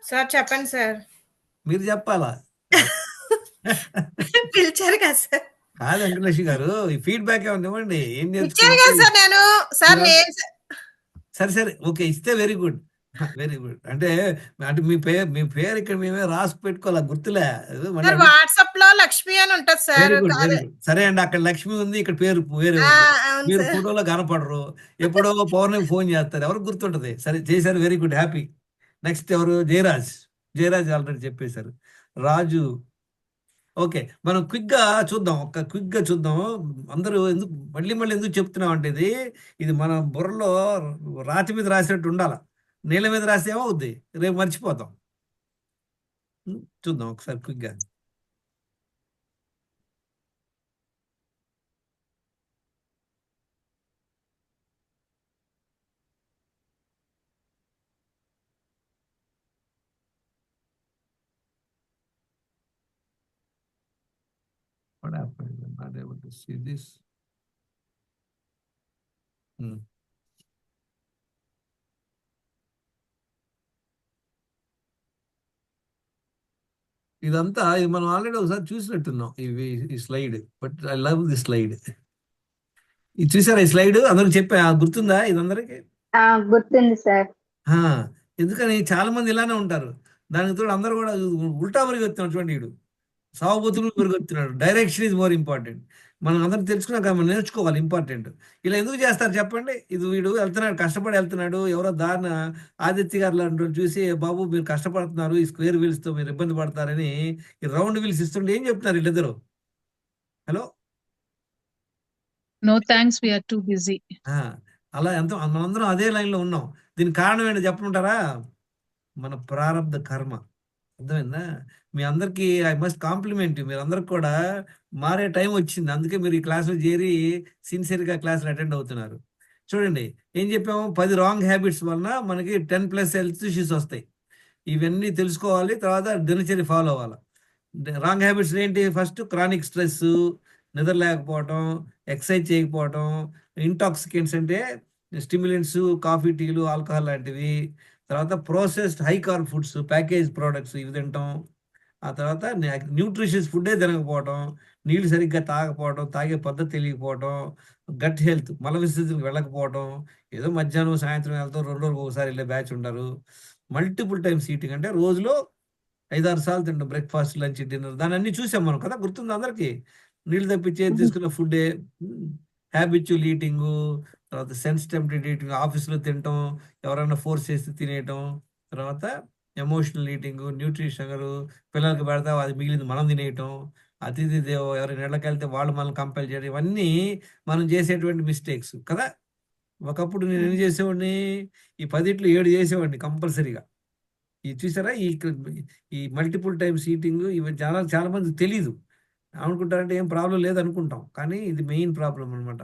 సార్ చెప్పండి సార్. మీరు చెప్పాలా? పిలిచారు కదా సార్. కాదు వెంకటలక్ష్మి గారు, ఈ ఫీడ్బ్యాక్ ఏమైనా ఇవ్వండి. ఏం ఇచ్చాను కదా సార్ నేను. సార్ సరే ఓకే, ఇస్తే వెరీ గుడ్. Very good. అంటే మీ పేరు ఇక్కడ మేమే రాసి పెట్టుకోవాలా, గుర్తులే. సార్ వాట్సాప్ లో లక్ష్మి అని ఉంటది sir. Very good very good. సరే అండి, అక్కడ లక్ష్మి ఉంది, ఇక్కడ పేరు వేరే ఉంది. అవును మీరు సార్. ఫోటోలో కనపడరు, ఎప్పుడో పౌర్ణమి ఫోన్ చేస్తారు, ఎవరికి గుర్తుంటది? సరే చేశారు, వెరీ గుడ్, హ్యాపీ. నెక్స్ట్ ఎవరు? జయరాజ్ ఆల్రెడీ చెప్పేశారు. రాజు. ఓకే, మనం క్విక్ గా చూద్దాం. అందరూ ఎందుకు మళ్ళీ ఎందుకు చెప్తున్నాం అంటే, ఇది మన బుర్రలో రాతి మీద రాసినట్టు ఉండాల. నీళ్ళ మీద రాస్తే ఏమవుద్ది? రేపు మర్చిపోతాం. చూద్దాం ఒకసారి క్విక్ గా. What happened? I'm not able to see this. ఇదంతా ఇది మనం ఆల్రెడీ ఒకసారి చూసినట్టున్నాం ఈ slide. But I love the slide. ఇది చూసారా ఈ స్లైడ్? అందరికి చెప్పా, గుర్తుందా ఇది అందరికి? గుర్తుంది సార్. ఎందుకని చాలా మంది ఇలానే ఉంటారు. దానికి తోడు అందరూ కూడా ఉల్టా పరిగెత్తున్నాడు. చూడండి, వీడు సాగుబోతులు పరిగెత్తున్నాడు. Direction is more important. మనం అందరం తెలుసుకున్నాక మనం నేర్చుకోవాలి, ఇంపార్టెంట్. ఇలా ఎందుకు చేస్తారు చెప్పండి? ఇది వీడు వెళ్తున్నాడు, కష్టపడి వెళ్తున్నాడు. ఎవరో దారిన ఆదిత్య గారు లాంటి చూసి, బాబు మీరు కష్టపడుతున్నారు, ఈ స్క్వేర్ వీల్స్ తో మీరు ఇబ్బంది పడతారని ఈ రౌండ్ వీల్స్ ఇస్తుంటే ఏం చెప్తున్నారు వీళ్ళిద్దరు? Hello, No thanks, we are too busy. అలా మనందరం అదే లైన్ లో ఉన్నాం. దీనికి కారణం ఏంటో చెప్పమంటారా? మన ప్రారంధ కర్మ. అర్థమైందా? మీ అందరికీ ఐ మస్ట్ కాంప్లిమెంట్. మీరు అందరికి కూడా మారే టైం వచ్చింది. అందుకే మీరు ఈ క్లాసులో చేరి సిన్సియర్గా క్లాసులు అటెండ్ అవుతున్నారు. చూడండి ఏం చెప్పాము, 10 రాంగ్ హ్యాబిట్స్ వలన మనకి 10+ హెల్త్ ఇష్యూస్ వస్తాయి. ఇవన్నీ తెలుసుకోవాలి, తర్వాత దినచర్య ఫాలో అవ్వాలి. రాంగ్ హ్యాబిట్స్ ఏంటి? ఫస్ట్ క్రానిక్ స్ట్రెస్, నిద్ర లేకపోవటం, ఎక్సర్సైజ్ చేయకపోవటం, ఇంటాక్సికెంట్స్ అంటే స్టిమ్యులెంట్స్, కాఫీ, టీలు, ఆల్కహాల్ లాంటివి. తర్వాత processed high carb foods, package products ఇవి తినటం. ఆ తర్వాత న్యూట్రిషియస్ ఫుడ్డే తినకపోవటం, నీళ్ళు సరిగ్గా తాగకపోవటం, తాగే పద్ధతి తెలియకపోవటం, గట్ హెల్త్, మల విసర్జనకు వెళ్ళకపోవటం. ఏదో మధ్యాహ్నం సాయంత్రం వెళ్తాం, 2 రోజులకు ఒకసారి వెళ్ళే బ్యాచ్ ఉంటారు. మల్టిపుల్ టైమ్స్ ఈటింగ్ అంటే రోజులో 5-6 సార్లు తింటాం, బ్రేక్ఫాస్ట్, లంచ్, డిన్నర్. దాన్ని అన్ని చూసాం మనం కదా, గుర్తుంది అందరికి? నీళ్ళు తప్పించే తీసుకున్న ఫుడ్డే. హ్యాబిచువల్ ఈటింగ్, తర్వాత సెన్స్ టెంప్టెడ్ ఈటింగ్, ఆఫీస్లో తినటం, ఎవరైనా ఫోర్స్ చేస్తే తినేయటం. తర్వాత ఎమోషనల్ ఈటింగ్, న్యూట్రిషన్, పిల్లలకి పెడతా అది మిగిలింది మనం తినేయటం. అతిథి దేవో, ఎవరైనా ఇళ్ళకి వెళ్తే వాళ్ళు మనల్ని కంపేర్ చేయడం. ఇవన్నీ మనం చేసేటువంటి మిస్టేక్స్ కదా. ఒకప్పుడు నేను ఏం చేసేవాడిని, ఈ 10 7 చేసేవాడిని కంపల్సరీగా. ఇది చూసారా, ఈ మల్టిపుల్ టైమ్స్ ఈటింగ్ ఇవి చాలా మంది తెలీదు. అనుకుంటారంటే ఏం ప్రాబ్లం లేదు అనుకుంటాం, కానీ ఇది మెయిన్ ప్రాబ్లం అనమాట.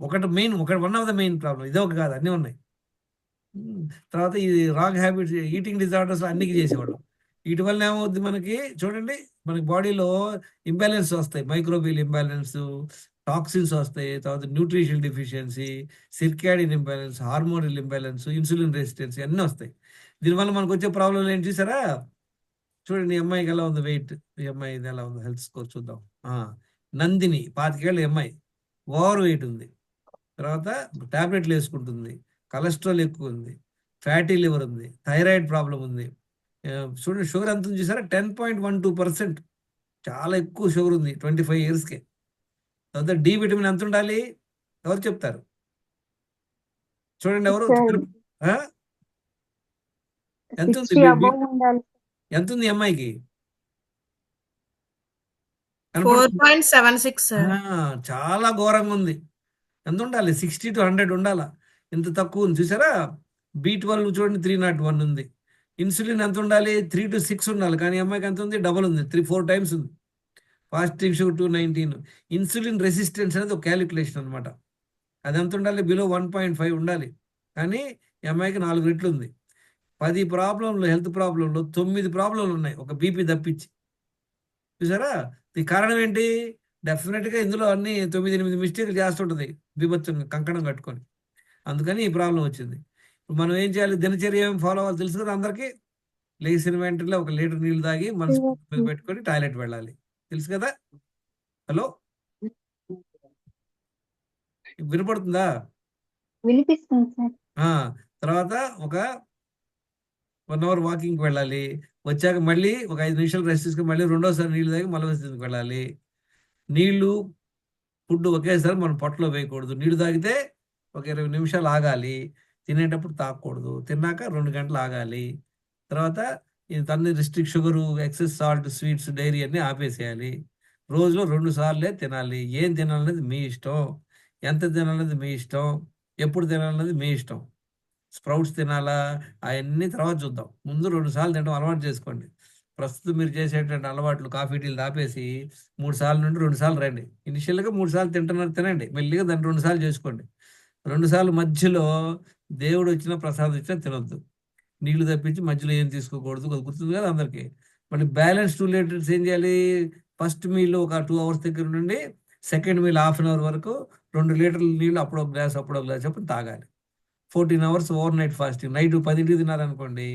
One of the main problem. ఇదే ఒక కాదు, అన్నీ ఉన్నాయి. తర్వాత ఈ రాంగ్ హ్యాబిట్స్, ఈటింగ్ డిజార్డర్స్ అన్నికి చేసేవాళ్ళం. వీటి వల్ల ఏమవుద్ది మనకి? చూడండి, మనకి బాడీలో ఇంబ్యాలెన్స్ వస్తాయి. మైక్రోబియల్ ఇంబ్యాలెన్స్, టాక్సిన్స్ వస్తాయి. తర్వాత nutrition deficiency, circadian imbalance, hormonal imbalance, insulin resistance అన్నీ వస్తాయి. దీనివల్ల మనకు వచ్చే ప్రాబ్లం ఏంటి చూసారా? చూడండి, ఈ అమ్మాయికి ఎలా ఉంది వెయిట్, ఈ అమ్మాయి ఇది ఎలా ఉంది హెల్త్ స్కోర్ చూద్దాం. నందిని 25 ఏళ్ళ అమ్మాయి, ఓవర్ వెయిట్ ఉంది. తర్వాత టాబ్లెట్లు వేసుకుంటుంది, కొలెస్ట్రాల్ ఎక్కువ ఉంది, ఫ్యాటీ లివర్ ఉంది, థైరాయిడ్ ప్రాబ్లం ఉంది. చూడండి షుగర్ ఎంత ఉంది చూసారా? 10.12%. చాలా ఎక్కువ షుగర్ ఉంది 25 ఇయర్స్కే. తర్వాత డి విటమిన్ ఎంత ఉండాలి? ఎవరు చెప్తారు? చూడండి, ఎవరు? ఎంత ఉంది? ఎంత ఉంది అమ్మాయికి? 4.76. చాలా ఘోరంగా ఉంది. ఎంత ఉండాలి? 60 to 100 ఉండాలా. ఇంత తక్కువ ఉంది చూసారా? B12 చూడండి 301 ఉంది. ఇన్సులిన్ ఎంత ఉండాలి? 3 to 6 ఉండాలి, కానీ అమ్మాయికి ఎంత ఉంది? డబల్ ఉంది, 3-4 టైమ్స్ ఉంది. Fasting sugar 219. ఇన్సులిన్ రెసిస్టెన్స్ అనేది ఒక క్యాలిక్యులేషన్ అనమాట. అది ఎంత ఉండాలి? బిలో 1.5 ఉండాలి, కానీ ఈ అమ్మాయికి 4 రెట్లు ఉంది. 10 ప్రాబ్లంలు, హెల్త్ ప్రాబ్లంలో 9 ప్రాబ్లంలు ఉన్నాయి, ఒక బీపీ తప్పించి. చూసారా? ఈ కారణం ఏంటి? డెఫినెట్గా ఇందులో అన్ని 9-8 మిస్టేక్లు చేస్తుంటుంది బీభత్సంగా కంకణం కట్టుకొని. అందుకని ఈ ప్రాబ్లం వచ్చింది. మనం ఏం చేయాలి? దినచర్య ఏం ఫాలో అవ్వాలి తెలుసు కదా అందరికీ? లేచిన వెంటనే 1 లీటర్ నీళ్ళు తాగి మనసు పెట్టుకొని టాయిలెట్ వెళ్ళాలి, తెలుసు కదా? హలో, వినపడుతుందా? వినిపిస్తుంది సార్. తర్వాత ఒక 1 అవర్ వాకింగ్కి వెళ్ళాలి. వచ్చాక మళ్ళీ ఒక 5 నిమిషాలు రెస్ట్ తీసుకుని మళ్ళీ రెండోసారి నీళ్ళు తాగి మలబద్ధకానికి వెళ్ళాలి. నీళ్లు, ఫుడ్ ఒకేసారి మనం పొట్టలో వేయకూడదు. నీళ్లు తాగితే ఒక 20 నిమిషాలు ఆగాలి. తినేటప్పుడు తాగకూడదు. తిన్నాక 2 గంటలు ఆగాలి. తర్వాత ఇది తన్ని restrict sugar, excess salt, sweets, dairy అన్నీ ఆపేసేయాలి. రోజులో 2 సార్లే తినాలి. ఏం తినాలనేది మీ ఇష్టం, ఎంత తినాలనేది మీ ఇష్టం, ఎప్పుడు తినాలనేది మీ ఇష్టం. స్ప్రౌట్స్ తినాలా అవన్నీ తర్వాత చూద్దాం. ముందు 2 సార్లు తినడం అలవాటు చేసుకోండి. ప్రస్తుతం మీరు చేసేటువంటి అలవాట్లు, కాఫీ టీలు ఆపేసి 3 సార్లు నుండి 2 సార్లు రండి. ఇనిషియల్గా 3 సార్లు తింటున్నారు, తినండి. మెల్లిగా దాన్ని 2 సార్లు చేసుకోండి. 2 సార్లు మధ్యలో దేవుడు వచ్చిన ప్రసాదం ఇచ్చినా తినొద్దు. నీళ్లు తప్పించి మధ్యలో ఏం తీసుకోకూడదు. గుర్తుంది కదా అందరికీ? మళ్ళీ బ్యాలెన్స్ 2 లీటర్స్ ఏం చేయాలి? ఫస్ట్ మీల్ ఒక 2 అవర్స్ దగ్గర నుండి second meal half an hour వరకు 2 లీటర్ల నీళ్ళు అప్పుడో గ్లాస్ అప్పుడో గ్లాస్ చొప్పున తాగాలి. 14 hours overnight fasting. Night 10కి తినారనుకోండి,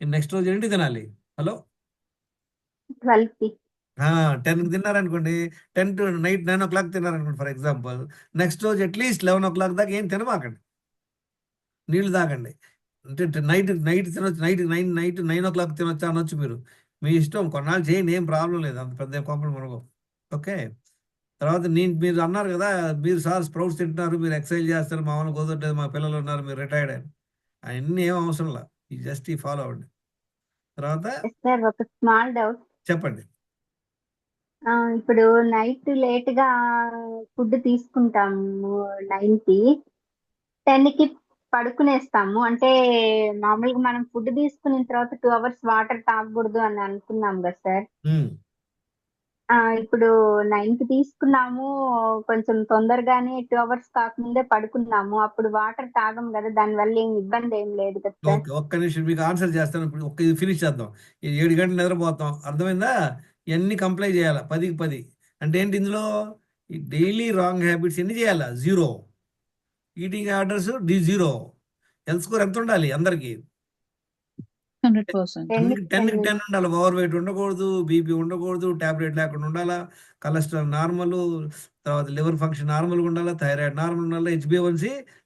నెక్స్ట్ రోజు ఏంటి తినాలి? హలో 12కి. 10కి తిన్నారనుకోండి, 10 టు నైట్ 9 తిన్నారనుకోండి ఫర్ ఎగ్జాంపుల్, నెక్స్ట్ రోజు అట్లీస్ట్ 11 దాకా ఏం తినమాకండి, నీళ్లు తాగండి. అంటే నైట్ నైట్ తినొచ్చు, నైట్ 9 తినొచ్చు అనొచ్చు మీరు, మీ ఇష్టం, కొన్నాళ్ళు చేయండి, ఏం ప్రాబ్లం లేదు, అంత పెద్ద కోపం మనకు. ఓకే. తర్వాత మీరు అన్నారు కదా, మీరు సార్ స్ప్రౌట్స్ తింటున్నారు, మీరు ఎక్సర్సైజ్ చేస్తారు, మామూలు కుదరట్లేదు, మా పిల్లలు ఉన్నారు, మీరు రిటైర్డ్ అని, అవన్నీ ఏం అవసరం లేదు, ఈ జస్ట్ ఈ ఫాలో అవ్వండి. తర్వాత సార్ ఒక స్మాల్ డౌట్. చెప్పండి. ఇప్పుడు నైట్ లేట్ గా ఫుడ్ తీసుకుంటాము, 9కి 10కి పడుకునేస్తాము. అంటే మామూలుగా మనం ఫుడ్ తీసుకున్న తర్వాత 2 అవర్స్ వాటర్ తాగకూడదు అని అనుకున్నాం కదా సార్. ఉమ్. ఇప్పుడు 9కి తీసుకున్నాము, కొంచెం తొందరగానే 2 అవర్స్ కాకముందే పడుకున్నాము, అప్పుడు వాటర్ తాగం కదా, దానివల్ల ఏం ఇబ్బంది ఏం లేదు కదా సార్. ఓకే, ఒక్క నిమిషం మీకు ఆన్సర్ చేస్తాను. ఇప్పుడు ఇది ఫినిష్ చేద్దాం. ఈ 7 గంటలు నిద్రపోతాం, అర్థమైందా? ఇవన్నీ కంప్లై చేయాలి 10కి 10. అంటే ఏంటి ఇందులో? ఈ డైలీ రాంగ్ హ్యాబిట్స్ ఎన్ని చేయాలా? 0. Eating orders 0. హెల్త్ స్కోర్ ఎంత ఉండాలి అందరికి? 100%. 10కి 10కి 10. 10 ఉండాలి. ఓవర్ వెయిట్ ఉండకూడదు, బీపీ ఉండకూడదు, టాబ్లెట్ లేకుండా ఉండాలా, కొలెస్ట్రాల్ నార్మల్, తర్వాత లివర్ ఫంక్షన్ నార్మల్గా ఉండాలా, థైరాయిడ్ నార్మల్ ఉండాలా, HbA1c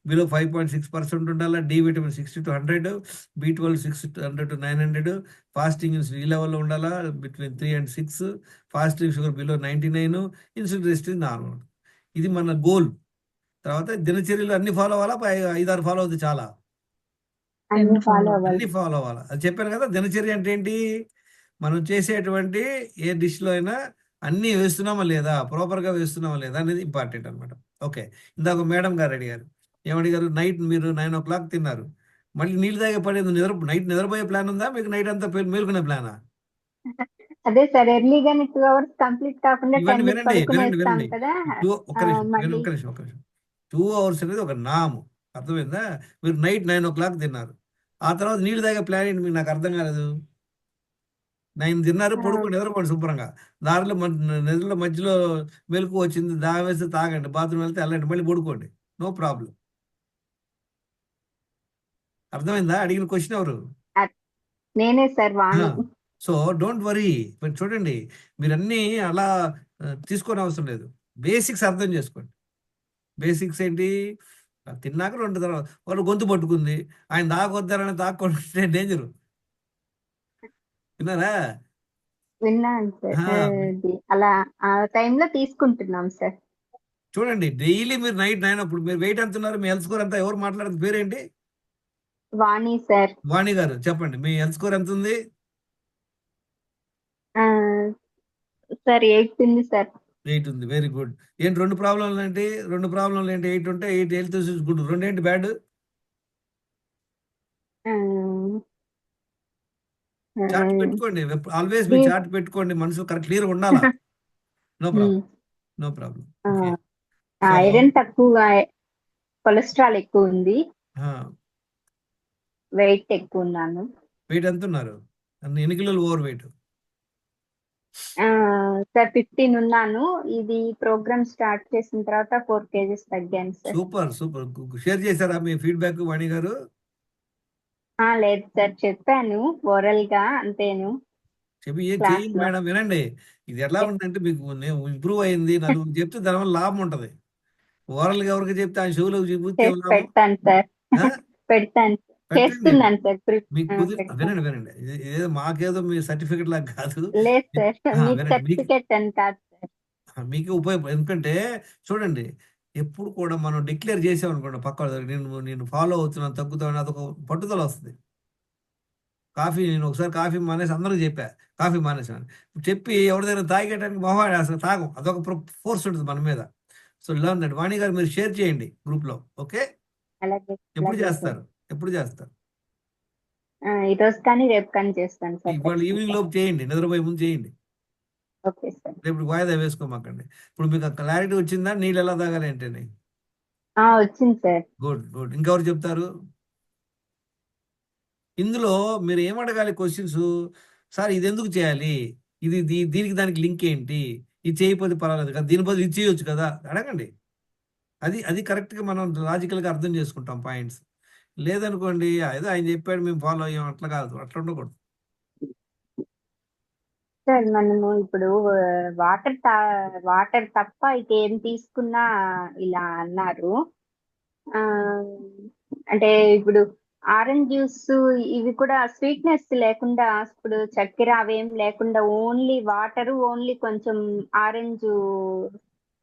బిలో 5.6% ఉండాలా, D vitamin 60 to 100, B12 600 to 900, fasting insulin ఈ లెవెల్లో ఉండాలా, between 3 and 6, fasting sugar below 99, insulin resistance normal. ఇది మన గోల్. తర్వాత దినచర్యలు అన్ని ఫాలో అవ్వాలా, 5-6 ఫాలో అవుతుంది చాలా? అన్ని ఫాలో అవ్వాలి. అన్ని ఫాలో అవ్వాలి. అది చెప్పాను కదా. దినచర్య అంటే ఏంటి? మనం చేసేటువంటి ఏ డిష్లో అయినా అన్నీ వేస్తున్నామా లేదా, ప్రాపర్గా వేస్తున్నామా లేదా అనేది ఇంపార్టెంట్ అనమాట. ఓకే. ఇందాక మేడం గారు అడిగారు, ఏమడిగారు? నైట్ మీరు 9 తిన్నారు, మళ్ళీ నీళ్ళు తాగే పడేది, నైట్ నిద్రపోయే ప్లాన్ ఉందా మీకు? నైట్ అంతా మేలుకునే ప్లానా? అదే సార్, ఎర్లీగానే 2 అవర్స్ కంప్లీట్ కాకుండా ఇవన్నీ 10కి వినండి వినండి పడుకునేస్తాం వినండి. కదా. ఒక్క నిమిషం మళ్ళీ ఒక్క నిమిషం 2 అవర్స్ అనేది ఒక నాము, అర్థమైందా? మీరు నైట్ 9 తిన్నారు, ఆ తర్వాత నీళ్ళు తాగే ప్లాన్ ఏంటి మీకు? నాకు అర్థం కాలేదు. 9 తిన్నారు, పడుకొని నిద్రపోండి శుభ్రంగా. దారిలో నిద్రలో మధ్యలో మెలకు వచ్చింది, దాహం వేస్తే తాగండి, బాత్రూమ్ వెళ్తే వెళ్ళండి, మళ్ళీ పడుకోండి, నో ప్రాబ్లం. అర్థమైందా? అడిగిన క్వశ్చన్ ఎవరు? నేనే sir, Vani. So don't worry. చూడండి, మీరన్నీ అలా తీసుకొని అవసరం లేదు, బేసిక్స్ అర్థం చేసుకోండి. బేసిక్స్ ఏంటి? తిన్నాక 2 తర్వాత వాళ్ళు గొంతు పట్టుకుంది, ఆయన తాగొద్దారని తాక్కుంటే డేంజరు. విన్నారా? విన్నాను సార్. ఆ, అలా ఆ టైంలో తీసుకుంటున్నాం సార్. చూడండి, డైలీ మీరు నైట్ 9 అప్పుడు మీరు వెయిట్ ఎంత ఉన్నారు? మీ హెల్త్ స్కోర్ ఎంత? ఎవరు మాట్లాడుతుంది? పేరేంటి? వాణి సార్. వాణి గారు చెప్పండి, మీ హెల్త్ స్కోర్ ఎంత ఉంది? సార్ 8 ఉంది సార్. 8 ఉంది, వెరీ గుడ్. ఏంటి 2 ప్రాబ్లంలు ఏంటి? 2 ప్రాబ్లంలు ఏంటి? 8 ఉంటే 8 హెల్త్ గుడ్, 2 ఏంటి బ్యాడ్? చార్ట్ పెట్టుకోండి, ఆల్వేస్ మీ చార్ట్ పెట్టుకోండి, మనసు కరెక్ట్ క్లియర్ ఉండాలా. No problem, no problem. Okay. Iron తక్కువ, కొలెస్ట్రాల్ ఎక్కువ ఉంది, వెయిట్ ఎక్కువ ఉన్నాను. వెయిట్ ఎంత ఉన్నారు? ఎన్ని కిలోలు ఓవర్ వెయిట్? సార్ 15 ఉన్నాను. ఇది ప్రోగ్రామ్ స్టార్ట్ చేసిన తర్వాత 4 kgs తగ్గాను సార్. Super super. షేర్ చేశారా మీ ఫీడ్బ్యాక్ వాణి గారు? లేదు సార్, చెప్పాను ఓరల్ గా అంతేను. చెప్పి Class చేయండి లో. మేడం. వినండి, ఇది ఎలా ఉందంటే మీకు ఇంప్రూవ్ అయింది, నలుగురు చెప్తే దానివల్ల లాభం ఉంటది. ఓరల్గా ఎవరికి చెప్తే ఆయన షోలోకి చూపిస్తే చేసి పెడతాను సార్. ఆ? పెడతాను, పెట్టండి. చేస్తున్నాను సార్. మీకు పెడతాను. వినండి వినండి, ఏదో మాకేదో మీ సర్టిఫికెట్ లాగా కాదు. లేదు సార్, మీకు వినండి, మీకు సర్టిఫికెట్ అని కాదు సార్. మీకు ఉపయోగపడు. ఎందుకంటే చూడండి, ఎప్పుడు కూడా మనం డిక్లేర్ చేసామనుకోండి పక్క నేను ఫాలో అవుతున్నాను, తగ్గుతాను, అదొక పట్టుదల వస్తుంది. నేను ఒకసారి కాఫీ మానేసి అందరూ చెప్పా, కాఫీ మానేసాను చెప్పి ఎవరి దగ్గర తాగేయడానికి మొహాడు అసలు తాగం, అదొక ఫోర్స్ ఉంటుంది మన మీద. So learn that. వాణి గారు మీరు షేర్ చేయండి గ్రూప్లో. ఓకే. అలాగే ఎప్పుడు అలాగే సార్. చేస్తారు? ఎప్పుడు చేస్తారు? ఈ రోజు కానీ రేపు కానీ చేస్తాను సార్. ఇవాళ ఈవినింగ్ లోపు చేయండి, నిద్రపోయే ముందు చేయండి. Okay sir. రేపు వాయిదా వేసుకోమాకండి. ఇప్పుడు మీకు క్లారిటీ వచ్చిందా నీళ్ళు ఎలా తాగాలి ఏంటని? వచ్చింది సార్. Good good. ఇంకెవరు చెప్తారు? ఇందులో మీరు ఏమడగాలి క్వశ్చన్స్? సార్ ఇది ఎందుకు చేయాలి, దీనికి దానికి లింక్ ఏంటి, ఇది చేయకపోతే పర్వాలేదు కదా, దీని బదులు ఇది చేయొచ్చు కదా, అడగండి. అది కరెక్ట్గా మనం లాజికల్గా అర్థం చేసుకుంటాం పాయింట్స్. లేదనుకోండి ఏదో ఆయన చెప్పాడు మేము ఫాలో అయ్యాం, అట్లా కాదు, అట్లా ఉండకూడదు. సార్ మనము ఇప్పుడు వాటర్ తప్ప ఇంకేం తీసుకున్నా ఇలా అన్నారు. ఆ, అంటే ఇప్పుడు ఆరెంజ్ జ్యూస్ ఇవి కూడా స్వీట్నెస్ లేకుండా, ఇప్పుడు చక్కెర అవేం లేకుండా ఓన్లీ వాటర్, ఓన్లీ కొంచెం ఆరెంజ్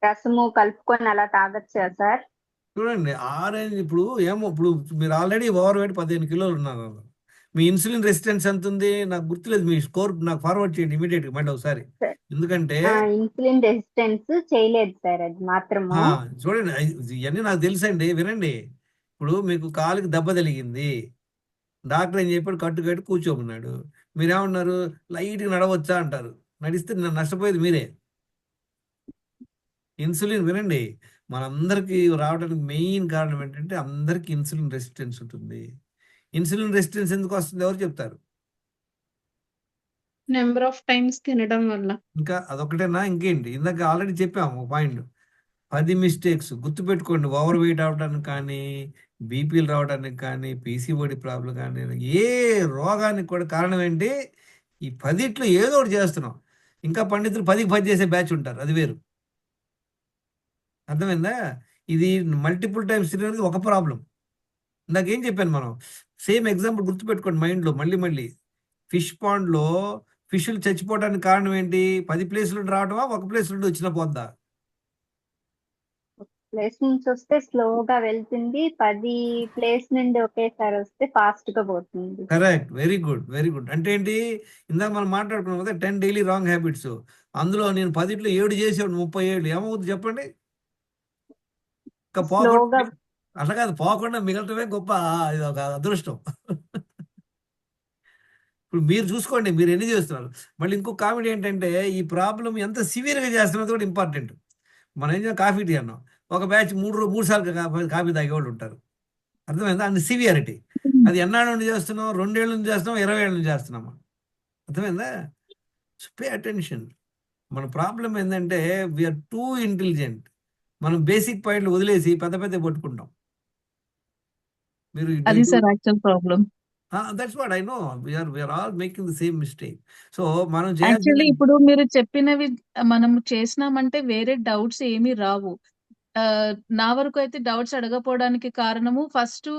రసము కలుపుకొని అలా తాగొచ్చా సార్? చూడండి ఆరెంజ్ ఇప్పుడు ఏమో, ఇప్పుడు మీరు ఆల్రెడీ ఓవర్ వెయిట్ 15 కిలోలు ఉన్నారు. మీ ఇన్సులిన్ రెసిస్టెన్స్ ఎంత ఉంది నాకు గుర్తులేదు, మీ స్కోర్ నాకు ఫార్వర్డ్ చేయండి ఇమీడియట్గా మళ్ళీ ఒకసారి. ఎందుకంటే ఇన్సులిన్ రెసిస్టెన్స్ చేయలేదు సార్, అది మాత్రము. చూడండి ఇవన్నీ నాకు తెలుసండి, వినండి. ఇప్పుడు మీకు కాలుకి దెబ్బ తగిలింది, డాక్టర్ ఏం చెప్పాడు, కట్టు కట్టి కూర్చోమన్నాడు. మీరేమన్నారు, లైట్గా నడవచ్చా అంటారు. నడిస్తే నష్టపోయేది మీరే. ఇన్సులిన్ వినండి, మనందరికీ రావడానికి మెయిన్ కారణం ఏంటంటే అందరికీ ఇన్సులిన్ రెసిస్టెన్స్ ఉంటుంది. ఇన్సులిన్ రెసిస్టెన్స్ ఎందుకు వస్తుంది ఎవరు చెప్తారు? నెంబర్ ఆఫ్ టైమ్స్ తినడం వల్ల. ఇంకా అదొకటేనా, ఇంకేంటి? ఇందాక ఆల్రెడీ చెప్పాము పాయింట్. 10 మిస్టేక్స్ గుర్తుపెట్టుకోండి. ఓవర్ వెయిట్ అవడానికి కానీ, బీపీలు రావడానికి కానీ, పీసీఓడి ప్రాబ్లం కానీ, ఏ రోగానికి కూడా కారణం ఏంటి? ఈ 10ట్లో ఏదో ఒకటి చేస్తున్నాం. ఇంకా పండితులు 10కి 10 చేసే బ్యాచ్ ఉంటారు, అది వేరు. అర్థమైందా? ఇది మల్టిపుల్ టైమ్స్ తినేది ఒక ప్రాబ్లం. ఇందాకేం చెప్పాను మనం, సేమ్ ఎగ్జాంపుల్ గుర్తుపెట్టుకోండి మైండ్లో మళ్ళీ. ఫిష్ పాండ్లో ఫిష్లు చచ్చిపోవడానికి కారణం ఏంటి? 10 ప్లేస్ నుండి రావడమా, ఒక ప్లేస్ నుండి వచ్చిన పోద్దా? ప్లేస్ నుంచి వస్తే స్లోగా వెళ్తుంది, 10 ప్లేస్ నుండి ఒకేసారి వస్తే ఫాస్ట్ గా పోతుంది. Correct, very good, very good. అంటే ఏంటి, ఇందాక మనం మాట్లాడుకున్నాం కదా 10 డైలీ రాంగ్ హ్యాబిట్స్. అందులో నేను 10ట్లో 7 చేసేవాడు, 37 ఏమవుతుంది చెప్పండి? ఇంకా స్లోగా పోకుండా, అట్లా కాదు, పోకుండా మిగలటమే గొప్ప, ఇది ఒక అదృష్టం. ఇప్పుడు మీరు చూసుకోండి, మీరు ఎన్ని చేస్తున్నారు. మళ్ళీ ఇంకో కామెడీ ఏంటంటే, ఈ ప్రాబ్లం ఎంత సివియర్గా చేస్తున్నది కూడా ఇంపార్టెంట్. మనం ఏం చేయాలి, కాఫీ టీ అన్నాం, ఒక బ్యాచ్ 3 సార్లు కాఫీ తాగేవాళ్ళు ఉంటారు. అర్థమైందా? And severity. అది ఎన్నాళ్ళ నుండి చేస్తున్నాం, 2 ఏళ్ళ నుంచి చేస్తున్నాం, 20 ఏళ్ళ నుంచి చేస్తున్నామా? అర్థమైందా? Pay attention. మన ప్రాబ్లం ఏంటంటే వీఆర్ టూ ఇంటెలిజెంట్. మనం బేసిక్ పాయింట్లు వదిలేసి పెద్ద పెద్ద పట్టుకుంటాం. మీరు అది sir actual problem. That's what I know, we are all making the same mistake. So మనం యాక్చువల్లీ చేయాల్సింది, ఇప్పుడు మీరు చెప్పినవి మనం చేసినామంటే వేరే డౌట్స్ ఏమీ రావు. నా వరకు అయితే డౌట్స్ అడగపోవడానికి కారణము, ఫస్ట్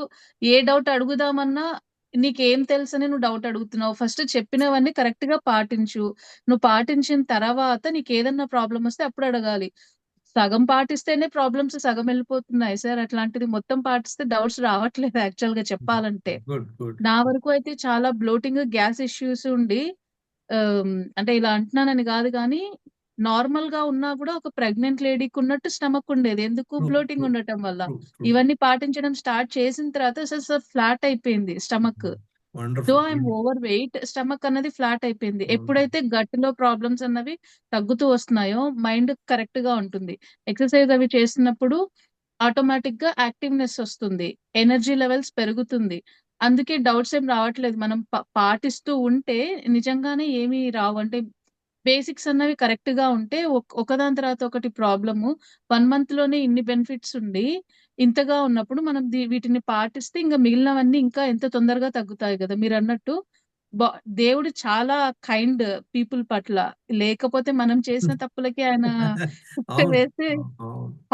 ఏ డౌట్ అడుగుదామన్నా నీకేం తెలుసని నువ్వు డౌట్ అడుగుతున్నావు. ఫస్ట్ చెప్పినవన్నీ కరెక్ట్ గా పాటించు. నువ్వు పాటించిన తర్వాత నీకు ఏదన్నా ప్రాబ్లం వస్తే అప్పుడు అడగాలి. సగం పాటిస్తేనే ప్రాబ్లమ్స్ సగం వెళ్ళిపోతున్నాయి సార్. అట్లాంటిది మొత్తం పాటిస్తే డౌట్స్ రావట్లేదు యాక్చువల్ గా చెప్పాలంటే. Good good. నా వరకు అయితే చాలా బ్లోటింగ్, గ్యాస్ ఇష్యూస్ ఉండి, అంటే ఇలా అంటున్నానని కాదు కానీ, నార్మల్ గా ఉన్నా కూడా ఒక ప్రెగ్నెంట్ లేడీకి ఉన్నట్టు స్టమక్ ఉండేది. ఎందుకు? బ్లోటింగ్ ఉండటం వల్ల. ఇవన్నీ పాటించడం స్టార్ట్ చేసిన తర్వాత అసలు ఫ్లాట్ అయిపోయింది stomach. Though I'm over weight, stomach అన్నది ఫ్లాట్ అయిపోయింది. ఎప్పుడైతే గట్లో ప్రాబ్లమ్స్ అన్నవి తగ్గుతూ వస్తున్నాయో మైండ్ కరెక్ట్ గా ఉంటుంది. ఎక్సర్సైజ్ అవి చేస్తున్నప్పుడు ఆటోమేటిక్ గా యాక్టివ్నెస్ వస్తుంది, ఎనర్జీ లెవెల్స్ పెరుగుతుంది. అందుకే డౌట్స్ ఏం రావట్లేదు. మనం పాటిస్తూ ఉంటే నిజంగానే ఏమీ రావు. అంటే బేసిక్స్ అన్నవి కరెక్ట్ గా ఉంటే ఒకదాని తర్వాత ఒకటి ప్రాబ్లము 1 మంత్ లోనే ఇన్ని బెనిఫిట్స్ ఉండి ఇంతగా ఉన్నప్పుడు మనం వీటిని పాటిస్తే ఇంకా మిగిలినవన్నీ ఇంకా ఎంత తొందరగా తగ్గుతాయి కదా. మీరు అన్నట్టు దేవుడు చాలా కైండ్ పీపుల్ పట్ల. లేకపోతే మనం చేసిన తప్పులకి ఆయన శిక్ష వేస్తే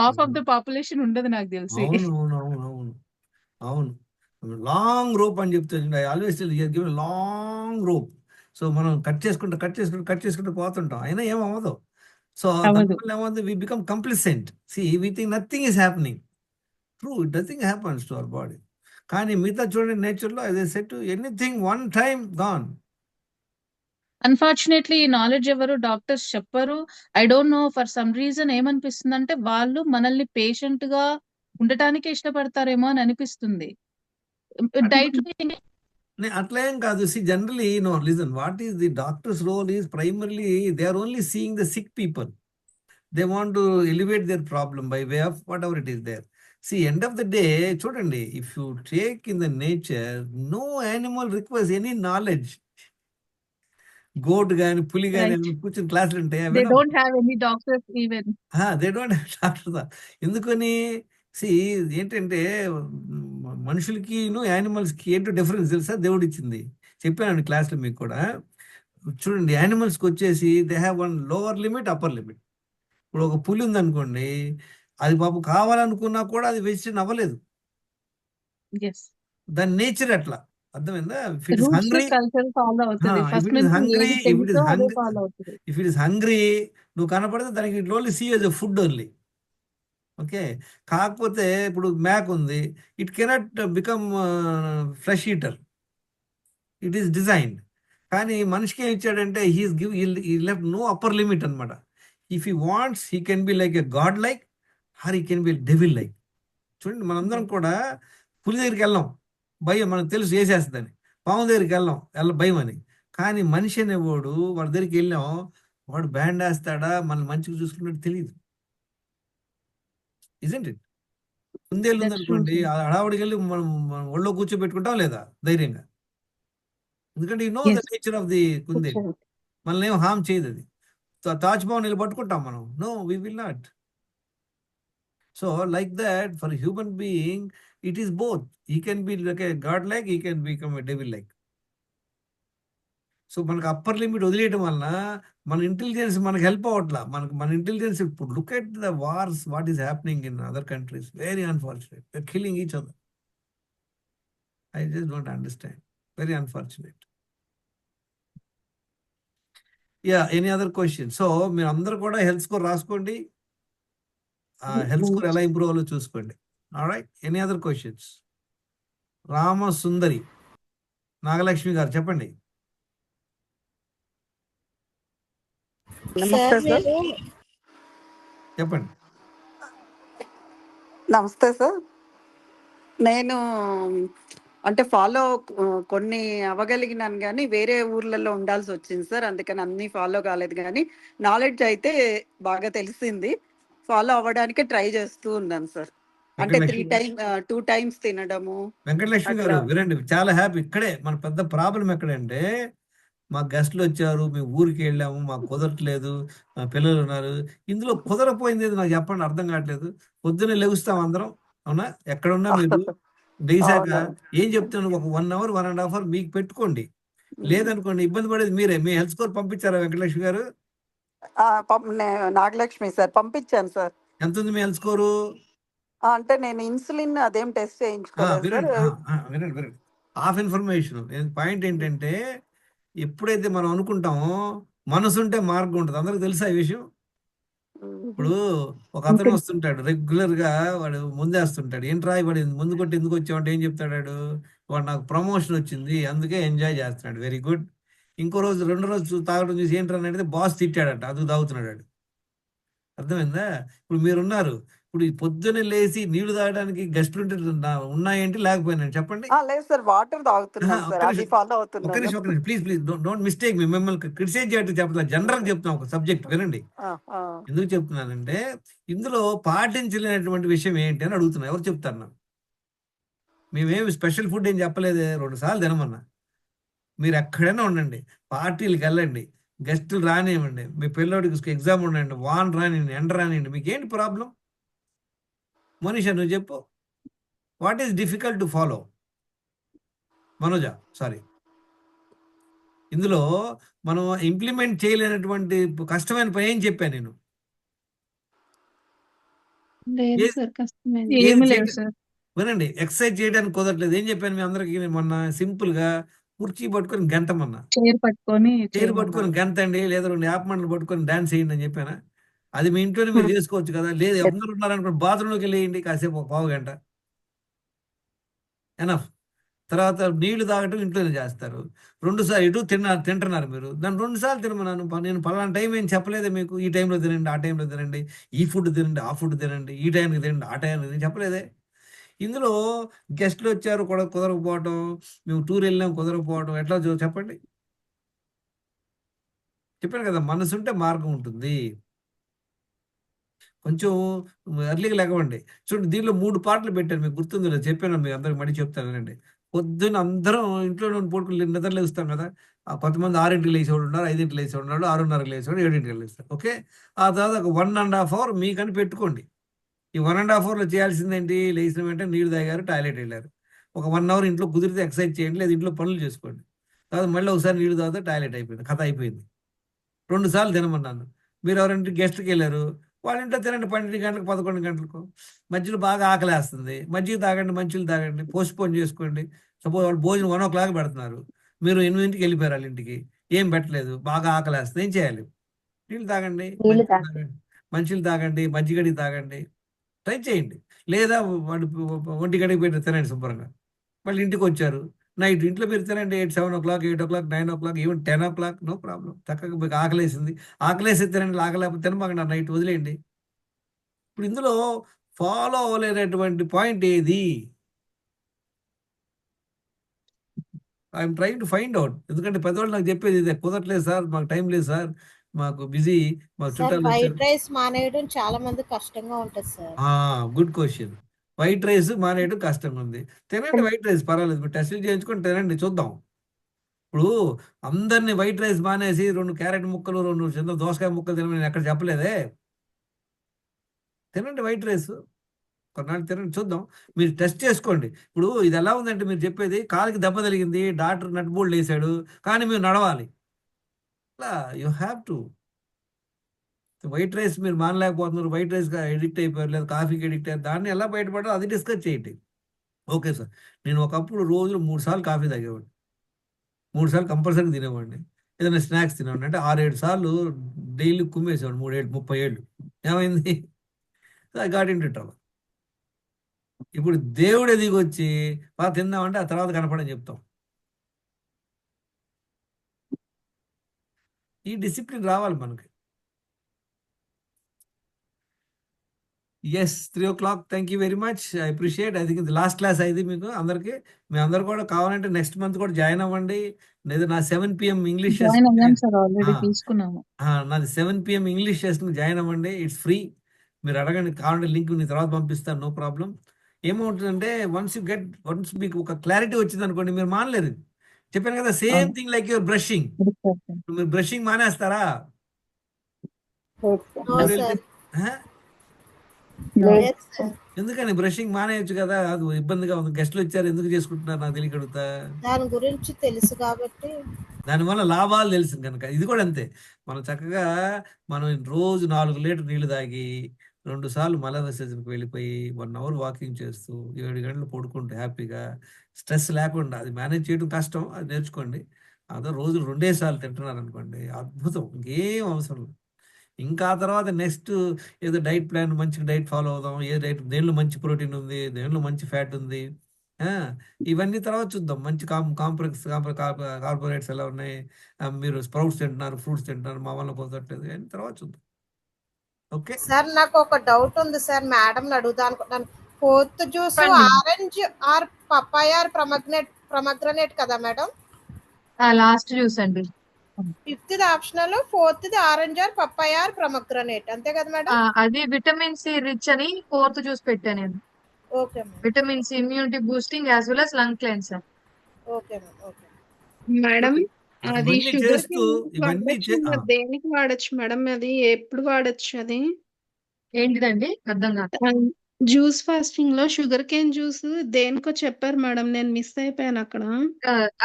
హాఫ్ ఆఫ్ ద పాపులేషన్ ఉండదు నాకు తెలిసి. అవును, లాంగ్ రోప్ అని చెప్తుంది. I always give long rope. So మనం కట్ చేసుకుంటూ పోతుంటాం, అయినా ఏమవ్వదు. సో దానివల్ల ఏమవుతుంది, we become complacent. See we think nothing is happening. True, it nothing happens to our body. కానీ మిగతా చూడండి, నేచర్లో as I said, anything one time gone. Unfortunately ఈ నాలెడ్జ్ ఎవరు డాక్టర్స్ చెప్పరు. I don't know, for some reason ఏమనిపిస్తుంది అంటే వాళ్ళు మనల్ని పేషెంట్ గా ఉండటానికి ఇష్టపడతారేమో అని అనిపిస్తుంది. డైట్ అట్లా ఏం కాదు. See generally no, listen, what is the doctor's role is primarily they are only seeing the sick people. They want to elevate their problem by way of whatever it is there. See end of the day చూడండి, if you take in the nature, no animal requires any knowledge. Goat కానీ పులి కానీ right. కూర్చుని క్లాసులు ఉంటాయి they అవి don't have any doctors even. They don't doctor. ఎందుకని C ఏంటంటే మనుషులకి యానిమల్స్కి ఏంటో డిఫరెన్స్ తెలుసా? దేవుడు ఇచ్చింది చెప్పానండి క్లాస్లో మీకు కూడా. చూడండి, యానిమల్స్కి వచ్చేసి they have one lower limit, upper limit. ఇప్పుడు ఒక పులి ఉందనుకోండి, అది పాపం కావాలనుకున్నా కూడా అది వెజిటేరియన్ అవ్వలేదు. ఎస్. దాని నేచర్ అట్లా, అర్థమైందా? If it is roots hungry, culture follow అవుతది. ఇఫ్ ఫస్ట్ ఇట్ ఇస్ నుంచి హంగ్రీ, ఏది ఇఫ్ ఇట్ ఇస్ తెలుసో అదే హంగ్రీ, ఫాలో అవుతది. ఇఫ్ ఇట్ ఇస్ హంగ్రీ, నువ్వు కనపడితే దానికి it only see as a food only. Okay. కాకపోతే ఇప్పుడు మ్యాక్ ఉంది, it cannot become flesh eater, it is designed. కానీ మనిషికి ఏం ఇచ్చాడంటే హీస్ గివ్ ఈ లెఫ్ట్ నో అప్పర్ లిమిట్ అనమాట. If he wants he can be like a God like, or he can B devil like. చూడండి, మనందరం కూడా పులి దగ్గరికి వెళ్ళాం, భయం మనకు తెలుసు వేసేస్తుందని. పాము దగ్గరికి భయం అని. కానీ మనిషి అనేవాడు వాడి దగ్గరికి వెళ్ళాం, వాడు బ్యాండ్ వేస్తాడా, మన మంచిగా చూసుకున్నట్టు తెలియదు. Isn't it? కుందేళ్ళు దట్స్ ట్రూ ఉందనుకోండి, సార్. ఆ హడావుడికి వెళ్ళి మనం ఒళ్ళో కూర్చోబెట్టుకుంటాం లేదా ధైర్యంగా? ఎందుకంటే you know the yes. Nature of the కుందేలు, మనల్ని ఏం హామ్ చేయదు అది. తాజ్ భవన్ వెళ్ళి పట్టుకుంటాం మనం? No, we will not. So like that for human being it is both. He can be like a god like, he can become a devil like. So మనకు upper limit వదిలేయడం వలన మన ఇంటెలిజెన్స్ మనకు హెల్ప్ అవ్వట్లా. మన intelligence ఇప్పుడు look at the wars, what is happening in other countries, very unfortunate. They are killing each other. I just don't understand, very unfortunate. Ya, any other question? So మీరు అందరూ కూడా health score రాసుకోండి, health score ఎలా improve అవ్వాలో చూసుకోండి. Alright, any other questions? Ramasundari Nagalakshmi garu చెప్పండి. నమస్తే sir. చెప్పండి. నమస్తే సార్. నేను అంటే ఫాలో కొన్ని అవ్వగలిగినాను కానీ వేరే ఊర్లలో ఉండాల్సి వచ్చింది సార్, అందుకని అన్ని ఫాలో కాలేదు. కానీ నాలెడ్జ్ అయితే బాగా తెలిసింది. ఫాలో అవ్వడానికి ట్రై చేస్తూ ఉన్నాను సార్. అంటే వెంకటలక్ష్మి 2 times తినడము వెంకటలక్ష్మి అట్లా. గారు వినండి, చాలా హ్యాపీ. ఇక్కడే మన పెద్ద ప్రాబ్లం ఎక్కడంటే, మా గెస్ట్లు వచ్చారు, మేము ఊరికి వెళ్ళాము, మాకు కుదరట్లేదు, మా పిల్లలు ఉన్నారు. ఇందులో కుదరపోయింది ఏదో నాకు చెప్పండి, అర్థం కావట్లేదు. పొద్దున్నే లెగుస్తాం అందరం, అవునా? ఎక్కడున్నా మీరు లేచాక అవునవును. ఏం చెప్తున్నాను, ఒక 1 hour 1.5 hour మీకు పెట్టుకోండి. లేదనుకోండి ఇబ్బంది పడేది మీరే. మీ హెల్త్ స్కోర్ పంపించారా వెంకటలక్ష్మి గారు? నాగలక్ష్మి సార్ పంపించాను సార్. ఎంత ఉంది మీ హెల్త్ స్కోరు? అంటే నేను ఇన్సులిన్ అదేం టెస్ట్ చేయించుకోలేదు సార్. వినండి, వినండి వినండి. Half information. పాయింట్ ఏంటంటే, ఎప్పుడైతే మనం అనుకుంటామో మనసు ఉంటే మార్గం ఉంటుంది. అందరికి తెలుసా ఈ విషయం? ఇప్పుడు ఒక అతను వస్తుంటాడు రెగ్యులర్ గా, వాడు ముందేస్తుంటాడు. ఏంట్రా వాడు ముందు కొట్టి ఎందుకు వచ్చావంటే ఏం చెప్తాడు? వాడు నాకు ప్రమోషన్ వచ్చింది అందుకే ఎంజాయ్ చేస్తున్నాడు, వెరీ గుడ్. ఇంకో రోజు 2 రోజు తాగడం చూసి ఏంట్రా అని అడిగితే బాస్ తిట్టాడట, అందుకు తాగుతున్నాడు వాడు. అర్థమైందా? ఇప్పుడు మీరున్నారు, ఇప్పుడు ఈ పొద్దున్నే లేచి నీళ్లు తాగడానికి గెస్ట్లు ఉంటే ఉన్నాయేంటి, లేకపోయినా చెప్పండి. లేదు సార్, వాటర్ తాగుతున్నాను సార్, అది ఫాలో ఒక్క అవుతున్నాను. నిమిషం ప్లీజ్ ప్లీజ్ డోంట్ మిస్టేక్ మీ. మిమ్మల్ని క్రిటిసైజ్ చేయట్టు చెప్పలేదు, జనరల్ చెప్తున్నాం ఒక సబ్జెక్ట్, వినండి. ఎందుకు చెప్తున్నానంటే, ఇందులో పాటించలేనటువంటి విషయం ఏంటి అని అడుగుతున్నా. ఎవరు చెప్తారు నాకు? మేమేమి స్పెషల్ ఫుడ్ ఏం చెప్పలేదు, 2 సార్లు తినమన్నా. మీరు ఎక్కడైనా ఉండండి, పార్టీలకు వెళ్ళండి, గెస్టులు రానివ్వండి, మీ పిల్లోడికి ఎగ్జామ్ ఉండండి, వాన్ రానివ్వండి, ఎండ రానివ్వండి, మీకు ఏంటి ప్రాబ్లం? మనీషా నువ్వు చెప్పు, what is difficult to follow? Manoja, sorry. ఇందులో మనం ఇంప్లిమెంట్ చేయలేనటువంటి కష్టమైన పని ఏం చెప్పాను నేను? లేదు ఏ- సార్, కష్టమైంది. ఏది ఏమి లేదు చేయడం- సార్. వినండి, ఎక్సర్సైజ్ చేయడానికి కుదరట్లేదు. ఏం చెప్పాను మీ అందరికి మొన్న? సింపుల్ గా కుర్చీ పట్టుకొని గంటమన్నా, చైర్ పట్టుకొని చైర్ పట్టుకొని గంట అండి, లేదా 2 యాప్ మండలు పట్టుకొని డాన్స్ చేయండి అని చెప్పానా? అది మీ ఇంట్లోనే మీరు చేసుకోవచ్చు కదా. లేదు అందరూ ఉన్నారనుకోండి, బాత్రూంలోకి వెళ్ళేయండి కాసేపు, ఒక పావు గంట ఎనఫ్. తర్వాత నీళ్లు తాగటం ఇంట్లోనే చేస్తారు. 2 సార్లు ఇటు తింటున్నారు మీరు, దాన్ని 2 సార్లు తినమన్నాను. నేను పలానా టైం ఏం చెప్పలేదే మీకు, ఈ టైంలో తినండి, ఆ టైంలో తినండి, ఈ ఫుడ్ తినండి, ఆ ఫుడ్ తినండి, ఈ టైంకి తినండి, ఆ టైంకి తినండి చెప్పలేదే. ఇందులో గెస్ట్లు వచ్చారు కూడా కుదరకపోవటం, మేము టూర్ వెళ్ళాం కుదరకపోవటం, ఎట్లా చెప్పండి? చెప్పాను కదా, మనసు ఉంటే మార్గం ఉంటుంది. కొంచెం ఎర్లీగా లేకవండి. చూడండి, దీనిలో 3 పాటలు పెట్టాను, మీకు గుర్తుందో చెప్పాను, మీకు అందరికి మళ్ళీ చెప్తానండి. పొద్దున్న అందరం ఇంట్లో పడుకుని నిద్ర లేస్తాం కదా, కొంతమంది 6ంటికి లేచేవాడు ఉన్నారు, 5ంటికి లేచేవాడు ఉన్నాడు, 6:30కి లేచేవాడు, 7ంటికి లేస్తారు. ఓకే, ఆ తర్వాత ఒక 1.5 అవర్ మీకని పెట్టుకోండి. ఈ 1.5 అవర్లో చేయాల్సిందేంటి? లేచిన వెంటనే నీళ్ళు తాగారు, టాయిలెట్ వెళ్ళారు. ఒక 1 అవర్ ఇంట్లో కుదిరితే ఎక్సర్సైజ్ చేయండి, లేదా ఇంట్లో పనులు చేసుకోండి. తర్వాత మళ్ళీ ఒకసారి నీళ్ళు తాగితే టాయిలెట్ అయిపోయింది, కథ అయిపోయింది. 2 సార్లు తినమన్నాను. మీరు ఎవరింటి గెస్ట్కి వెళ్ళారు, వాళ్ళ ఇంట్లో తినండి 12 గంటలకు 11 గంటలకు. మధ్యలో బాగా ఆకలేస్తుంది, మజ్జిగ తాగండి, మంచిలు తాగండి, పోస్ట్పోన్ చేసుకోండి. సపోజ్ వాళ్ళు భోజనం 1 o'clock పెడుతున్నారు, మీరు 8ంటికి వెళ్ళిపోయారు వాళ్ళ ఇంటికి, ఏం పెట్టలేదు, బాగా ఆకలేస్తుంది, ఏం చేయాలి? నీళ్ళు తాగండి, నీళ్ళు మంచిలు తాగండి, మంచిలు తాగండి, మజ్జిగడి తాగండి, ట్రై చేయండి. లేదా వాడు 1 గంటకి పెట్టి తినండి శుభ్రంగా. మళ్ళీ ఇంటికి వచ్చారు, నైట్ ఇంట్లో మీరు తినండి 7 o'clock, 8 o'clock, 9 o'clock, even 10 o'clock, no problem. చక్కగా మీకు ఆకలేసింది, ఆకలేసి తినండి, ఆకలేకపోతే తినమాకండి, నైట్ వదిలేయండి. ఇప్పుడు ఇందులో ఫాలో అవ్వలేనటువంటి పాయింట్ ఏది? I'm trying to find out. ఎందుకంటే పెద్దవాళ్ళు నాకు చెప్పేది ఇదే, కుదరట్లేదు సార్, మాకు టైం లేదు సార్, మాకు బిజీ, మాకు సార్ చుట్టాలు వైట్ వచ్చారు. రైస్ మానేయడం చాలా మంది కష్టంగా ఉంటుంది sir. Good question. White rice మానేయడం కష్టంగా ఉంది. తినండి వైట్ రైస్, పర్వాలేదు, మీరు టెస్టులు చేయించుకొని తినండి, చూద్దాం. ఇప్పుడు అందరినీ వైట్ రైస్ మానేసి 2 క్యారెట్ ముక్కలు, 2 చిన్న దోసకాయ ముక్కలు తినమని నేను ఎక్కడ చెప్పలేదే. తినండి వైట్ రైస్, కొన్నాళ్ళు తినండి, చూద్దాం. మీరు టెస్ట్ చేసుకోండి. ఇప్పుడు ఇది ఎలా ఉందంటే, మీరు చెప్పేది కాలుకి దెబ్బ తగిలింది, డాక్టర్ నట్ బోల్డ్ వేసాడు, కానీ మీరు నడవాలి. అలా you have to. White rice మీరు మానలేకపోతున్నారు, వైట్ రైస్ ఎడిక్ట్ అయిపోయారు, లేదా కాఫీకి ఎడిక్ట్ అయ్యారు, దాన్ని ఎలా బయటపడాలో అది డిస్కస్ చేయండి. ఓకే సార్, నేను ఒకప్పుడు రోజులు 3 సార్లు కాఫీ తాగేవాడిని, 3 సార్లు కంపల్సరీ తినేవాడిని, ఏదైనా స్నాక్స్ తినేవాడిని, అంటే 6-7 సార్లు డైలీ కుమ్మేసేవాడు, 30 ఏళ్ళు. ఏమైంది? I got in to trouble. ఇప్పుడు దేవుడే దిగొచ్చి బాగా తిందామంటే ఆ తర్వాత కనపడని చెప్తాం. ఈ డిసిప్లిన్ రావాలి మనకి. Yes, 3 o'clock. Thank you very much, I appreciate. I think ఇది లాస్ట్ క్లాస్ అయింది మీకు అందరికి. మీ అందరు కూడా కావాలంటే నెక్స్ట్ మంత్ కూడా జాయిన్ అవ్వండి, లేదా నా 7 PM ఇంగ్లీష్ జాయిన్ అయ్యాం సార్, ఆల్రెడీ తీసుకున్నాము. నాది 7 PM ఇంగ్లీష్ సెషన్ జాయిన్ అవ్వండి, ఇట్స్ ఫ్రీ. మీరు అడగండి, కావాలంటే లింక్ నీ తర్వాత పంపిస్తాను, నో ప్రాబ్లం. ఏమవుతుందంటే వన్స్ మీకు ఒక క్లారిటీ వచ్చింది అనుకోండి, మీరు మానలేరు. చెప్పాను కదా, same thing like your brushing. మీరు బ్రషింగ్ మానేస్తారా? నో ఊరు సార్. వెళ్తే లేదు సార్. ఎందుకని బ్రషింగ్ మానేయచ్చు కదా, అది ఇబ్బందిగా ఉంది, గెస్ట్లు వచ్చారు ఎందుకు చేసుకుంటున్నారు నాకు తెలియకడుగుతా. దాని గురించి తెలుసు కాబట్టి, దానివల్ల లాభాలు తెలుసు కనుక ఇది కూడా అంతే. మనం చక్కగా మనం రోజు 4 లీటర్ నీళ్లు తాగి 2 సార్లు మల విసర్జనకు వెళ్ళిపోయి 1 అవర్ వాకింగ్ చేస్తూ 7 గంటలు పడుకుంటే హ్యాపీగా, స్ట్రెస్ లేకుండా, అది మేనేజ్ చేయడం కష్టం, అది నేర్చుకోండి. అదో రోజు 2 సార్లు తింటున్నారు అనుకోండి, అద్భుతం, ఇంకేం అవసరం లేదు. ఇంకా ఆ తర్వాత నెక్స్ట్ ఏదో డైట్ ప్లాన్, మంచి డైట్ ఫాలో అవుదాం, ఏ డైట్, దేనిలో మంచి ప్రోటీన్ ఉంది, దేనిలో మంచి ఫ్యాట్ ఉంది, ఇవన్నీ తర్వాత చూద్దాం. మంచి కాంప్లెక్స్ కార్బోహైడ్రేట్స్ ఎలా ఉన్నాయి, మీరు స్ప్రౌట్స్ తింటున్నారు, ఫ్రూట్స్ తింటున్నారు, మా వల్ల కుదరట్లేదు, అని తర్వాత చూద్దాం. ఓకే సార్ నాకు ఒక డౌట్ ఉంది సార్, మేడం అడుగుదాం అనుకుంటున్నాను. 4th juice orange or papaya or pomegranate కదా మేడం? లాస్ట్ జ్యూస్ అండి. 5th optional, 4th orange or papaya or pomegranate, అంతే కదా మేడం? అది విటమిన్ సి రిచ్ అని 4th జ్యూస్ పెట్టాను నేను. Okay madam. Vitamin C immunity boosting as well as lung cleanser. Okay madam. Okay madam అది ఇవన్నీ sugar చేస్తూ ఇవన్నీ దేనికి వాడచ్చు మేడం? అది ఎప్పుడు వాడచ్చు? అది ఏంటిదండి, అర్థం కాదు. జ్యూస్ ఫాస్టింగ్ లో షుగర్ కేన్ జ్యూస్ దేనికో చెప్పారు మేడం, నేను మిస్ అయిపోయాను అక్కడ.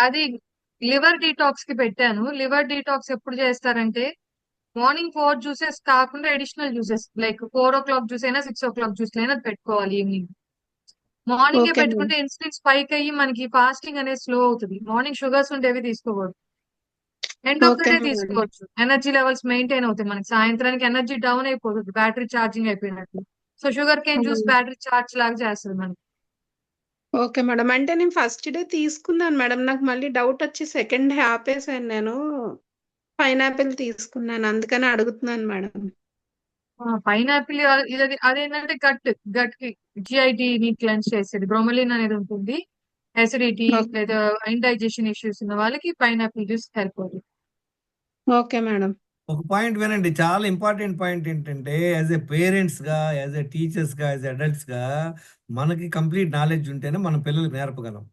అది లివర్ డీటాక్స్ కి పెట్టాను. లివర్ డీటాక్స్ ఎప్పుడు చేస్తారంటే, మార్నింగ్ 4 జ్యూసెస్ కాకుండా additional juices like 4 o'clock juice అయినా 6 o'clock జ్యూస్ అయినా అది పెట్టుకోవాలి ఈవినింగ్. మార్నింగ్ ఓకే పెట్టుకుంటే ఇన్సులిన్ స్పైక్ అయ్యి మనకి ఫాస్టింగ్ అనేది స్లో అవుతుంది. మార్నింగ్ షుగర్స్ ఉండేవి తీసుకోకూడదు, end of the okay day madam. తీసుకోవచ్చు. ఎనర్జీ లెవెల్స్ మెయింటైన్ అవుతాయి, మనకి సాయంత్రానికి ఎనర్జీ డౌన్ అయిపోతుంది, బ్యాటరీ ఛార్జింగ్ అయిపోయినట్టు. So sugar cane juice battery charge లాగా చేస్తుంది మనకి. ఓకే మేడం, అంటే నేను ఫస్ట్ డే తీసుకున్నాను మేడం, నాకు మళ్ళీ డౌట్ వచ్చి సెకండ్ డే ఆపేసాను, నేను పైనాపిల్ తీసుకున్నాను, అందుకని అడుగుతున్నాను మేడం. పైనాపిల్ ఇది అదేంటంటే గట్ కి జిఐటి ని క్లెన్స్ చేసేది. బ్రోమలిన్ అనేది ఉంటుంది, అసిడిటీ ఓకే. లేదా ఇండైజెషన్ ఇష్యూస్ ఉన్న వాళ్ళకి పైనాపిల్ జ్యూస్ హెల్ప్ అవుతుంది. Okay madam. ఒక పాయింట్ వినండి, చాలా ఇంపార్టెంట్ పాయింట్ ఏంటంటే, యాజ్ ఎ పేరెంట్స్గా, యాజ్ ఎ టీచర్స్గా, యాజ్ ఎ అడల్ట్స్గా మనకి కంప్లీట్ నాలెడ్జ్ ఉంటేనే మన పిల్లలకు నేర్పగలం.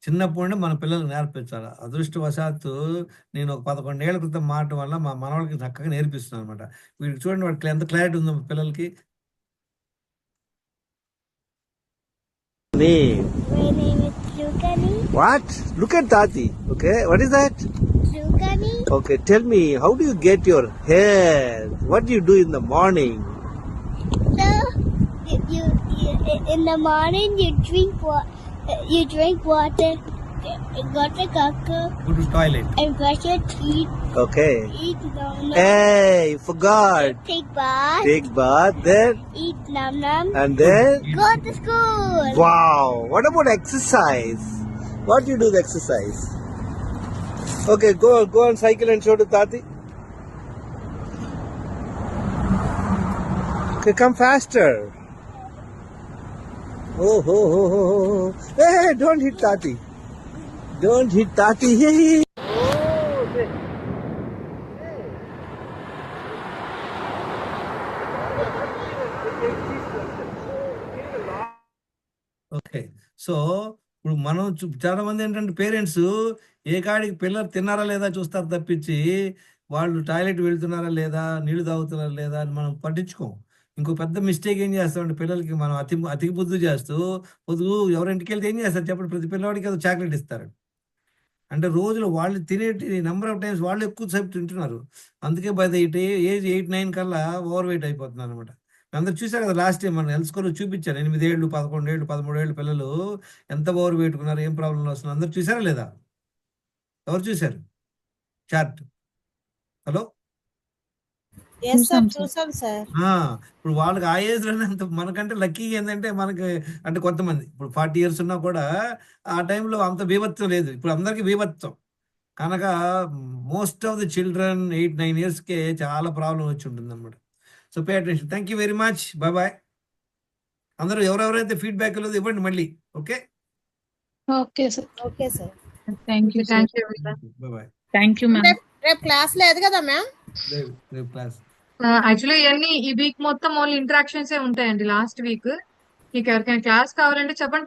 చిన్నప్పటి నుండి మన పిల్లలకు నేర్పించాలి. అదృష్టవశాత్తు నేను ఒక 11 ఏళ్ల క్రితం మాట వల్ల మా మనవళ్ళకి చక్కగా నేర్పిస్తున్నాను అనమాట. వీడికి చూడండి వాడికి ఎంత క్లారిటీ ఉందో పిల్లలకి. Name. My name is Lukani. What? Look at Tati. Okay, what is that? Lukani. Okay, tell me, how do you get your hair? What do you do in the morning? So, you in the morning you drink water, go to cocoa, Go to toilet. and brush your teeth. Okay. Eat num num. Hey, forgot. Take bath. Take bath, then, Eat num num. and then. Go to school. Wow. What about exercise? What do you do the exercise? Okay, go on cycle and show to Tati. Okay, come faster. Oh, ho, ho, ho, ho. Hey, don't hit Tati. Don't hit Tati. Hey. Okay. So ఇప్పుడు మనం చాలా మంది ఏంటంటే parents ఏ కాడికి పిల్లలు తిన్నారా లేదా చూస్తారు తప్పించి వాళ్ళు టాయిలెట్ వెళ్తున్నారా లేదా, నీళ్లు తాగుతున్నారా లేదా అని మనం పట్టించుకోం. ఇంకో పెద్ద మిస్టేక్ ఏం చేస్తామంటే పిల్లలకి మనం అతి బుద్ధి చేస్తూ పొద్దు ఎవరింటికి వెళ్తే ఏం చేస్తారు చెప్పండి, ప్రతి పిల్లవాడికి ఏదో చాక్లెట్ ఇస్తారు. అంటే రోజులో వాళ్ళు తినేటి నెంబర్ ఆఫ్ టైమ్స్ వాళ్ళు ఎక్కువ సేపు తింటున్నారు. అందుకే బై ద ఏజ్ 8-9 కల్లా ఓవర్ వెయిట్ అయిపోతున్నారు అనమాట. అందరు చూసారు కదా లాస్ట్ టైం మన హెల్త్ స్కూల్లో చూపించాను. 8 ఏళ్ళు, 11 ఏళ్ళు, 13 ఏళ్ళు పిల్లలు ఎంత ఓవర్ వెయిట్ ఉన్నారు, ఏం ప్రాబ్లం వస్తున్నారు అందరు చూసారా లేదా? ఎవరు చూశారు చార్ట్? హలో, చూసాం సార్. ఇప్పుడు వాళ్ళకి ఆ ఏజ్ లోనే అంత మనకంటే లక్కీ ఏంటంటే మనకి అంటే కొంతమంది ఇప్పుడు 40 ఇయర్స్ ఉన్నా కూడా ఆ టైంలో అంత బీభత్సం లేదు. ఇప్పుడు అందరికీ బీభత్సం కనుక మోస్ట్ ఆఫ్ ది చిల్డ్రన్ 8-9 ఇయర్స్కే చాలా ప్రాబ్లం వచ్చి ఉంటుంది అనమాట. So pay attention. Thank you very much. Bye. అందరూ ఎవరెవరైతే ఫీడ్బ్యాక్ లేదు ఇవ్వండి మళ్ళీ. Okay okay sir. Okay sir. Thank you bye. Thank you ma'am. రేపు క్లాస్ లేదు కదా మ్యామ్? రేపు క్లాస్ యాక్చువల్లీ ఇవన్నీ ఈ వీక్ మొత్తం ఓన్లీ ఇంటరాక్షన్స్ ఉంటాయండి. లాస్ట్ వీక్ మీకు ఎవరికైనా క్లాస్ కావాలంటే చెప్పండి.